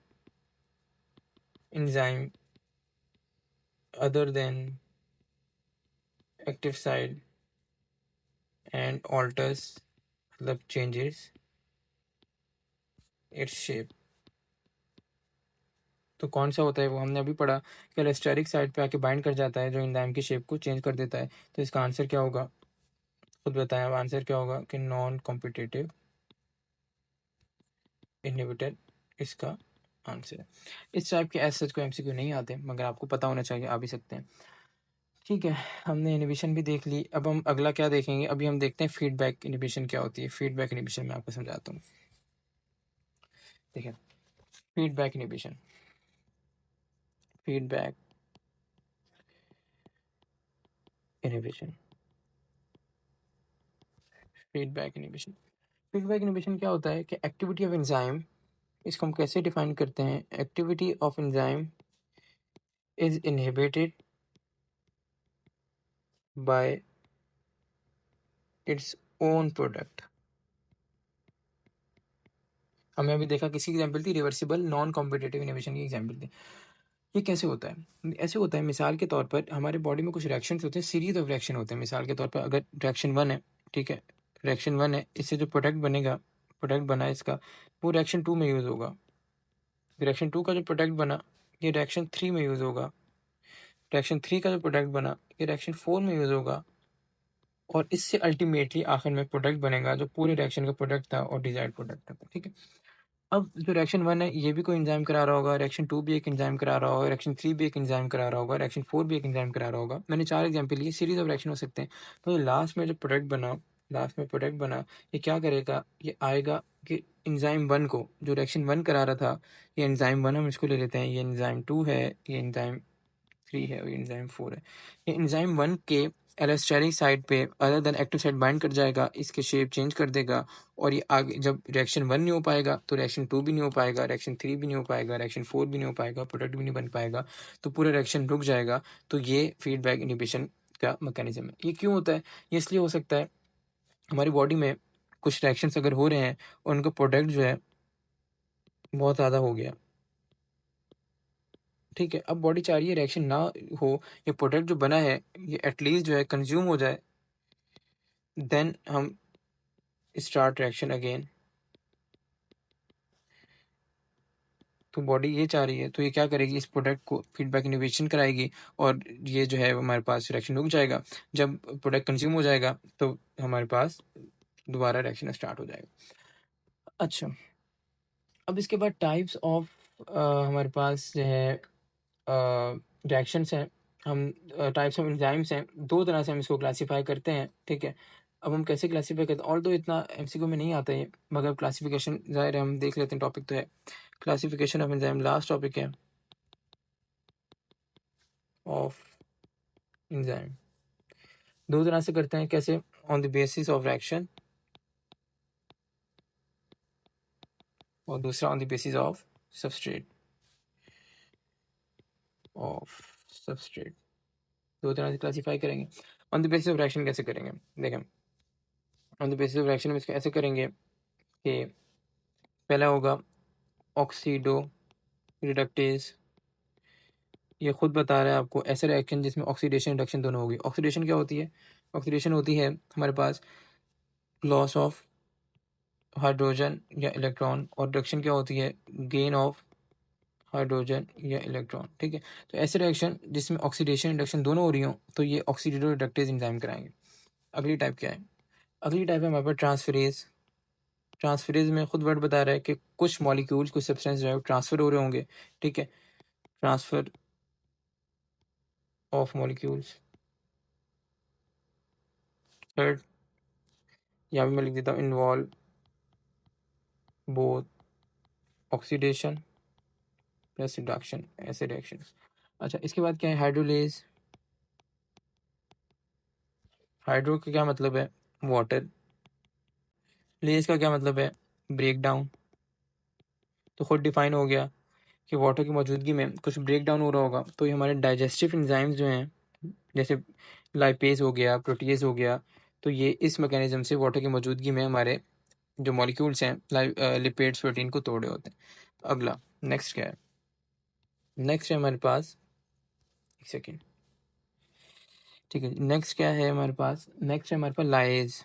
enzyme other than active site and alters, मतलब changes its shape। तो कौन सा होता है वो हमने अभी पढ़ा कि एलेस्टेरिक साइट पे आके बाइंड कर जाता है, जो एंजाइम की शेप को चेंज कर देता है। तो इसका आंसर क्या होगा, खुद बताएं। अब आंसर क्या होगा कि नॉन कॉम्पिटिटिव इनहिबिटर इसका आंसर है। इस टाइप के एज सच को एमसीक्यू नहीं आते, मगर आपको पता होना चाहिए, आ भी सकते हैं, ठीक है। हमने इनिबिशन भी देख ली, अब हम अगला क्या देखेंगे, अभी हम देखते हैं फीडबैक इनिबिशन क्या होती है। फीडबैक इनिबिशन मैं आपको समझाता हूँ, देखिए। Feedback inhibition, feedback inhibition, feedback inhibition. Feedback inhibition क्या होता है कि एक्टिविटी ऑफ एंजाइम, इसको हम कैसे डिफाइन करते हैं, activity of enzyme is inhibited by its own product. हमें अभी देखा किसी एग्जाम्पल थी, रिवर्सिबल नॉन कॉम्पिटिटिव इनिबिशन की एग्जाम्पल थी। ये कैसे होता है, ऐसे होता है मिसाल के तौर पर हमारे बॉडी में कुछ रिएक्शंस होते हैं, सीरीज ऑफ रिएक्शन होते हैं। मिसाल के तौर पर अगर रिएक्शन 1 है, ठीक है, रिएक्शन 1 है, इससे जो प्रोडक्ट बनेगा, प्रोडक्ट बना इसका, वो रिएक्शन 2 में यूज़ होगा। रिएक्शन 2 का जो प्रोडक्ट बना ये रिएक्शन 3 में यूज़ होगा। रिएक्शन 3 का जो प्रोडक्ट बना ये रिएक्शन 4 में यूज़ होगा, और इससे अल्टीमेटली आखिर में प्रोडक्ट बनेगा जो पूरे रिएक्शन का प्रोडक्ट था और डिजायर्ड प्रोडक्ट था। ठीक है, अब जो रिएक्शन 1 है ये भी कोई एंजाइम करा रहा होगा, रिएक्शन 2 भी एक एंजाइम करा रहा होगा, रिएक्शन 3 भी एक एंजाइम करा रहा होगा, रिएक्शन 4 भी एक एंजाइम करा रहा होगा। मैंने 4 एग्जांपल लिए, सीरीज ऑफ रिएक्शन हो सकते हैं। तो लास्ट में जो प्रोडक्ट बना, ये क्या करेगा, ये आएगा कि एंजाइम 1 को, जो रिएक्शन 1 करा रहा था, ये एंजाइम 1 हम इसको ले लेते हैं, ये एंजाइम 2 है, ये एंजाइम 3 है और एंजाइम 4 है। ये एंजाइम 1 के एलोस्टेरिक साइड पे other than active side bind कर जाएगा, इसके शेप चेंज कर देगा, और ये आगे जब रिएक्शन 1 नहीं हो पाएगा तो रिएक्शन 2 भी नहीं हो पाएगा, रिएक्शन 3 भी नहीं हो पाएगा, रिएक्शन 4 भी नहीं हो पाएगा, प्रोडक्ट भी नहीं बन पाएगा, तो पूरा रिएक्शन रुक जाएगा। तो ये फीडबैक इनिबिशन का मैकेनिज्म है। ये क्यों होता है? ये इसलिए हो सकता है हमारी बॉडी में कुछ रिएक्शंस अगर हो रहे हैं और उनका प्रोडक्ट जो है बहुत ज़्यादा हो गया, ठीक है, अब बॉडी चाह रही है रिएक्शन ना हो, ये प्रोडक्ट जो बना है ये एटलीस्ट जो है कंज्यूम हो जाए, देन हम स्टार्ट रिएक्शन अगेन। तो बॉडी ये चाह रही है, तो ये क्या करेगी, इस प्रोडक्ट को फीडबैक इनिबिशन कराएगी, और ये जो है हमारे पास रिएक्शन रुक जाएगा। जब प्रोडक्ट कंज्यूम हो जाएगा तो हमारे पास दोबारा रिएक्शन स्टार्ट हो जाएगा। अच्छा, अब इसके बाद टाइप्स ऑफ हमारे पास जो है रिएक्शंस हैं, हम टाइप्स ऑफ एंजाइम्स हैं, दो तरह से हम इसको क्लासीफाई करते हैं। ठीक है, अब हम कैसे क्लासीफाई करते हैं, और तो इतना एमसीक्यू में नहीं आता है, मगर क्लासिफिकेशन ज़ाहिर है हम देख लेते हैं, टॉपिक तो है classification of enzyme, last topic है ऑफ एंजाइम। दो तरह से करते हैं, कैसे, on the basis of reaction, और दूसरा on the basis of substrate, दो तरह से क्लासीफाई करेंगे। On the basis of reaction कैसे करेंगे, देखें, on the basis of reaction में इसको ऐसे करेंगे कि पहला होगा ऑक्सीडो रिडक्टेज। ये खुद बता रहा है आपको, ऐसे रिएक्शन जिसमें ऑक्सीडेशन रिडक्शन दोनों होगी। ऑक्सीडेशन क्या होती है? ऑक्सीडेशन होती है हमारे पास लॉस ऑफ हाइड्रोजन या इलेक्ट्रॉन, और रिडक्शन क्या होती है? गेन ऑफ हाइड्रोजन या इलेक्ट्रॉन। ठीक है, तो ऐसे रिएक्शन जिसमें ऑक्सीडेशन रिडक्शन दोनों हो रही हो, तो ये ऑक्सीडेटिव रिडक्टेज एंजाइम कराएंगे। अगली टाइप क्या है? अगली टाइप है हमारे पास ट्रांसफरेज। ट्रांसफरेज में खुद वर्ड बता रहा है कि कुछ मॉलिक्यूल्स, कुछ सब्सटेंस जो है ट्रांसफर हो रहे होंगे। ठीक है, ट्रांसफर ऑफ मॉलिक्यूल्स। थर्ड, यहाँ भी मैं लिख देता हूँ, involve both oxidation plus reduction, ऐसे रिएक्शन। अच्छा, इसके बाद क्या है? हाइड्रोलेज। हाइड्रो का क्या मतलब है? वाटर। लेज का क्या मतलब है? Break down. तो खुद डिफाइन हो गया कि वाटर की मौजूदगी में कुछ ब्रेक डाउन हो रहा होगा, तो ये हमारे डाइजेस्टिव एंजाइम्स जो हैं, जैसे लाइपेज हो गया, प्रोटीएज हो गया, तो ये इस मैकेनिज्म से वाटर की मौजूदगी में हमारे जो मॉलिक्यूल्स हैं लिपिड्स प्रोटीन को तोड़े होते हैं। अगला नेक्स्ट क्या है? नेक्स्ट है हमारे पास, एक सेकेंड, ठीक है, नेक्स्ट क्या है हमारे पास? नेक्स्ट है हमारे पास लाइज।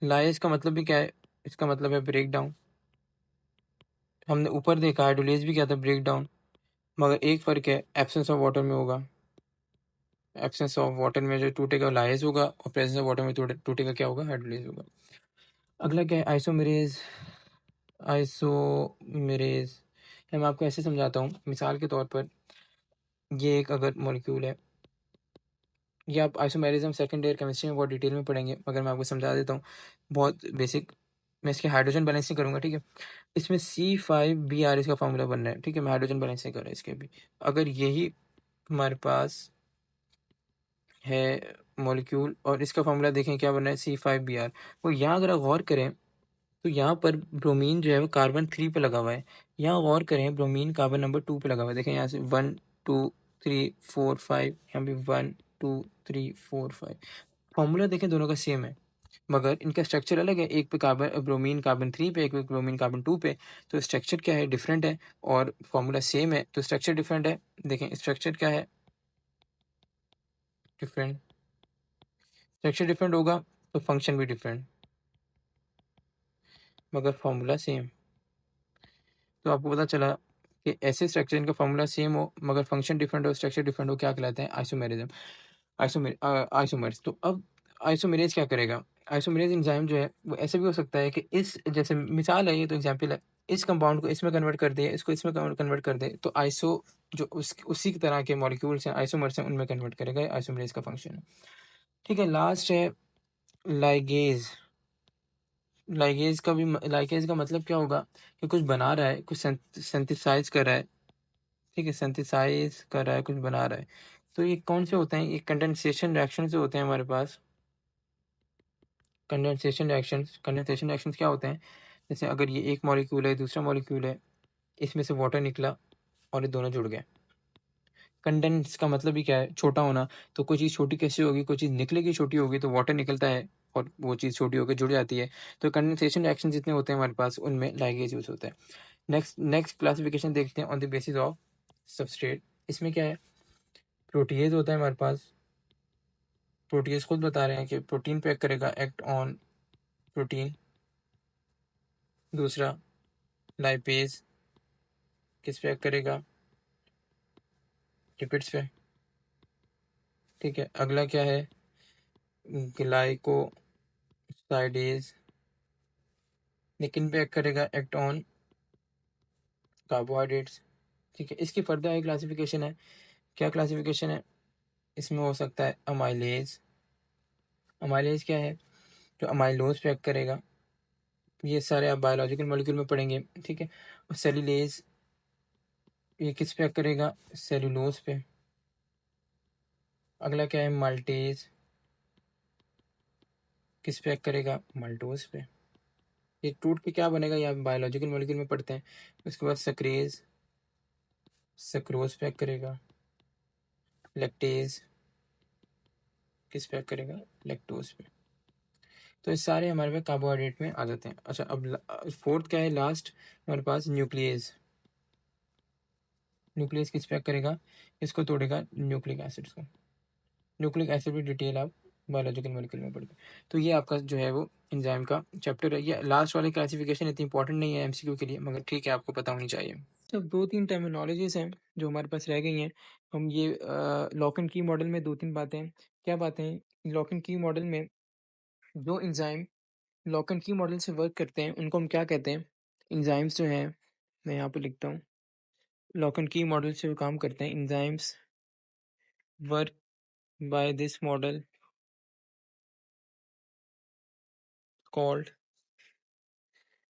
लाइज का मतलब भी क्या है? इसका मतलब है ब्रेक डाउन। हमने ऊपर देखा हाइड्रोलेज भी क्या था? ब्रेक डाउन, मगर एक फ़र्क है, एब्सेंस ऑफ वाटर में होगा। एब्सेंस ऑफ वाटर में जो टूटेगा लाइज होगा, और प्रेजेंस ऑफ वाटर में टूटेगा क्या होगा? हाइड्रोलेज होगा। अगला क्या है? आइसोमेरेज। आइसोमेरेज मैं आपको ऐसे समझाता हूँ, मिसाल के तौर पर ये एक अगर मॉलिक्यूल है, ये आप आइसोमेरिज्म सेकंड ईयर केमिस्ट्री में बहुत डिटेल में पढ़ेंगे, मगर मैं आपको समझा देता हूँ बहुत बेसिक। मैं इसके हाइड्रोजन बैलेंसिंग करूँगा। ठीक है, इसमें C5Br इसका फॉर्मूला बन रहा है। ठीक है, मैं हाइड्रोजन बैलेंसिंग कर रहा है इसके भी। अगर यही हमारे पास है मॉलिक्यूल, और इसका फॉर्मूला देखें क्या बन रहा है? C5Br। वो यहाँ अगर आप गौर करें तो यहाँ पर ब्रोमीन जो है वो कार्बन 3 पे लगा हुआ है। यहाँ गौर करें, ब्रोमीन कार्बन नंबर 2 पे लगा हुआ है। देखें यहाँ से 1 2 3 4 5, यहाँ भी 1 2 3 4 5। फॉर्मूला देखें दोनों का सेम है, मगर इनका स्ट्रक्चर अलग है। एक पे कार्बन ब्रोमीन कार्बन 3 पे, एक पे ब्रोमीन कार्बन 2 पे। तो स्ट्रक्चर क्या है? डिफरेंट है, और फॉर्मूला सेम है, तो स्ट्रक्चर डिफरेंट है। देखें स्ट्रक्चर क्या है? डिफरेंट। स्ट्रक्चर डिफरेंट होगा तो फंक्शन भी डिफरेंट, मगर फॉर्मूला सेम। तो आपको पता चला कि ऐसे स्ट्रक्चर इनका फॉर्मूला सेम हो मगर फंक्शन डिफरेंट हो, स्ट्रक्चर डिफरेंट हो, क्या कहलाते हैं? आइसोमेरिज्म। आइसोमर्स। तो अब आइसोमेरेज क्या करेगा? आइसोमेरेज एंजाइम जो है वो ऐसे भी हो सकता है कि इस, जैसे मिसाल है, ये तो एग्जाम्पल है, इस कंपाउंड को इसमें कन्वर्ट कर दे, इसको इसमें कन्वर्ट कर दे, तो आइसो जो उसी की तरह के मॉलिक्यूल्स हैं, आइसोमर्स हैं, उनमें कन्वर्ट करेगा। आइसोमेरेज का फंक्शन है। ठीक है, लास्ट है लाइगेज। लाइगेज का मतलब क्या होगा? कि कुछ बना रहा है, कुछ सिंथेसाइज कर रहा है। ठीक है, सिंथेसाइज कर रहा है, कुछ बना रहा है। तो ये कौन से होते हैं? ये कंडेंसेशन रिएक्शन से होते हैं हमारे पास। कंडेंसेशन रिएक्शंस क्या होते हैं? जैसे अगर ये एक मॉलिक्यूल है, दूसरा मॉलिक्यूल है, इसमें से वाटर निकला और ये दोनों जुड़ गए। कंडेंस का मतलब ही क्या है? छोटा होना। तो कोई चीज़ छोटी कैसे होगी? कोई चीज़ निकलेगी छोटी होगी तो वाटर निकलता है और वो चीज़ छोटी होकर जुड़ जाती है। तो कंडेंसेशन रिएक्शन जितने होते हैं हमारे पास, उनमें लाइगेज यूज होता है। नेक्स्ट क्लासिफिकेशन देखते हैं on the basis of substrate. इसमें क्या है? प्रोटीएज होता है हमारे पास। प्रोटीएज खुद बता रहे हैं कि प्रोटीन पैक करेगा, एक्ट ऑन प्रोटीन। दूसरा लाइपेज किस पे एक्ट करेगा? लिपिड्स पे। ठीक है, अगला क्या है? ग्लाइकोसाइडेज, लेकिन पे एक्ट करेगा, एक्ट ऑन कार्बोहाइड्रेट्स। ठीक है, इसकी फर्दर एक क्लासिफिकेशन है। क्या क्लासिफिकेशन है? इसमें हो सकता है अमाइलेज। अमाइलेज क्या है? जो अमाइलोज पे एक्ट करेगा। ये सारे आप बायोलॉजिकल मॉलिक्यूल में पढ़ेंगे। ठीक है, और सेलुलेज, ये किस पे एक्ट करेगा? सेलुलोज पे। अगला क्या है? माल्टेज, किस पे एक्ट करेगा? माल्टोज पे। ये टूट के क्या बनेगा? ये आप बायोलॉजिकल मॉलिक्यूल में पढ़ते हैं। उसके बाद सक्रेज, सक्रोज पे एक्ट करेगा। लैक्टेज किस पे एक्ट करेगा? लैक्टोज पे। तो ये सारे हमारे पे कार्बोहाइड्रेट में आ जाते हैं। अच्छा, अब फोर्थ क्या है? लास्ट हमारे पास न्यूक्लियस। न्यूक्लियस किस पे एक्ट करेगा? इसको तोड़ेगा, न्यूक्लिक एसिड्स को। न्यूक्लिक एसिड की डिटेल आप बायोलॉजिकल मॉलिक्यूल में पढ़ते हैं। तो ये आपका जो है वो एंजाइम का चैप्टर है। ये लास्ट वाली क्लासिफिकेशन इतनी इंपॉर्टेंट नहीं है एमसीक्यू के लिए, मगर ठीक है, आपको पता होनी चाहिए। सब दो तीन टर्मिनोलॉजीज हैं जो हमारे पास रह गई हैं। हम ये लॉक एंड की मॉडल में दो तीन बातें, क्या बातें हैं? लॉक एंड की मॉडल में जो enzyme lock and key model से वर्क करते हैं उनको हम क्या कहते हैं? एंजाइम्स जो हैं, मैं यहाँ पे लिखता हूँ, लॉक एंड की मॉडल से वो काम करते हैं। Enzymes work by this model called,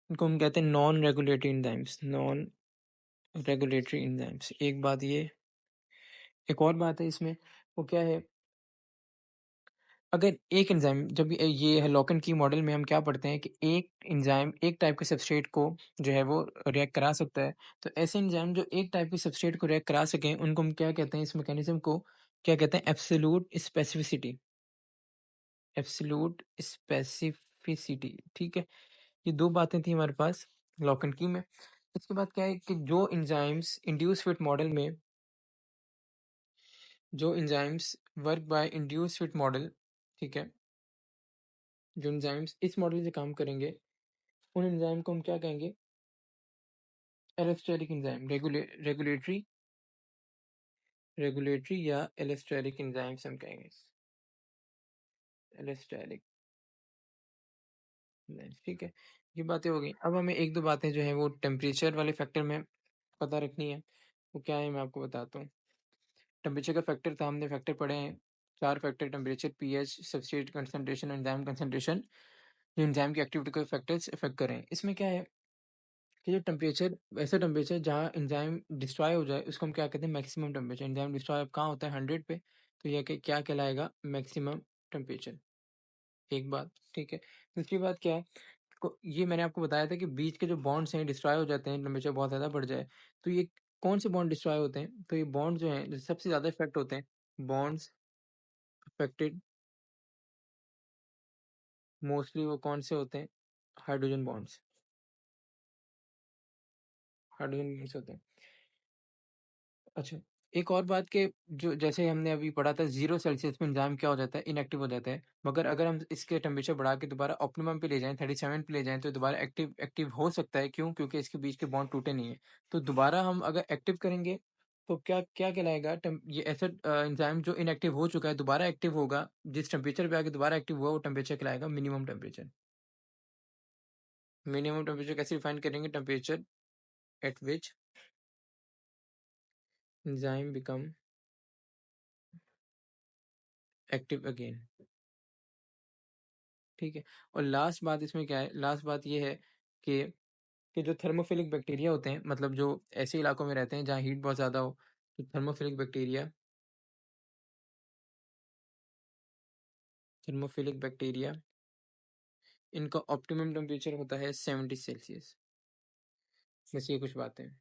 इनको हम कहते हैं non regulatory enzymes. Non regulatory enzymes. एक बात ये, एक और बात है इसमें, वो क्या है? अगर एक एंजाइम, जब ये है लॉक एंड की मॉडल में हम क्या पढ़ते हैं कि एक एंजाइम एक टाइप के सबस्ट्रेट को जो है वो रिएक्ट करा सकता है। तो ऐसे एंजाइम जो एक टाइप के सबस्ट्रेट को रिएक्ट करा सकें उनको हम क्या कहते हैं? इस मैकेनिज्म को क्या कहते हैं? Absolute specificity. Absolute specificity. ठीक है, ये दो बातें थी हमारे पास लॉक एंड की में। इसके बाद क्या है कि जो enzymes work by induce fit model, ठीक है, जो एंजाइम्स इस मॉडल से काम करेंगे उन एंजाइम को हम क्या कहेंगे? Allosteric enzyme. रेगुलेटरी रेगुलेटरी या एलोस्टेरिक एंजाइम्स हम कहेंगे। एलोस्टेरिक, ठीक है, ये बातें हो गई। अब हमें एक दो बातें जो है वो टेम्परेचर वाले फैक्टर में पता रखनी है। वो क्या है मैं आपको बताता हूँ। टेम्परेचर का फैक्टर था, हमने फैक्टर पढ़े हैं, चार factor: temperature, pH, substrate concentration, enzyme concentration, जो एंजाइम की एक्टिविटी को फैक्टर्स इफेक्ट करें। इसमें क्या है कि जो टेम्परेचर, वैसा टेम्परेचर जहाँ एंजाइम डिस्ट्रॉय हो जाए उसको हम क्या कहते हैं? Maximum temperature. एंजाइम डिस्ट्रॉय अब कहाँ होता है? 100 पे। तो यह क्या कहलाएगा? Maximum temperature. एक बात, ठीक है। दूसरी बात क्या है? ये मैंने आपको बताया था कि बीच के जो बॉन्ड्स हैं डिस्ट्रॉय हो जाते हैं टेम्परेचर बहुत ज़्यादा बढ़ जाए। तो ये कौन से बॉन्ड डिस्ट्रॉय होते हैं? तो ये बॉन्ड जो हैं जो सबसे ज़्यादा इफेक्ट होते हैं, बॉन्ड्स अफेक्टेड मोस्टली वो कौन से होते हैं? Hydrogen bonds. हाइड्रोजन बॉन्ड्स होते हैं। अच्छा, एक और बात कि जो जैसे हमने अभी पढ़ा था 0 सेल्सियस में एंजाइम क्या हो जाता है, इनएक्टिव हो जाता है। मगर अगर हम इसके टेम्परेचर बढ़ा के दोबारा ऑप्टिमम पे ले जाएँ, 37 पे ले जाएँ तो दोबारा एक्टिव एक्टिव हो सकता है। क्यों? क्योंकि इसके बीच के बॉन्ड टूटे नहीं हैं। तो दोबारा हम अगर एक्टिव करेंगे तो क्या क्या कहलाएगा ये ऐसा एंजाइम जो इनएक्टिव हो चुका है दोबारा एक्टिव होगा, जिस टेम्परेचर पे आके दोबारा एक्टिव हुआ वो टेम्परेचर कहलाएगा मिनिमम टेम्परेचर। मिनिमम टेम्परेचर कैसे डिफाइन करेंगे? Temperature at which enzyme become active again. ठीक है। और लास्ट बात इसमें क्या है? लास्ट बात ये है कि जो थर्मोफिलिक बैक्टीरिया होते हैं, मतलब जो ऐसे इलाकों में रहते हैं जहाँ हीट बहुत ज़्यादा हो, तो थर्मोफिलिक बैक्टीरिया इनका ऑप्टिमम टेम्परेचर होता है 70 सेल्सियस। बस ये कुछ बातें हैं।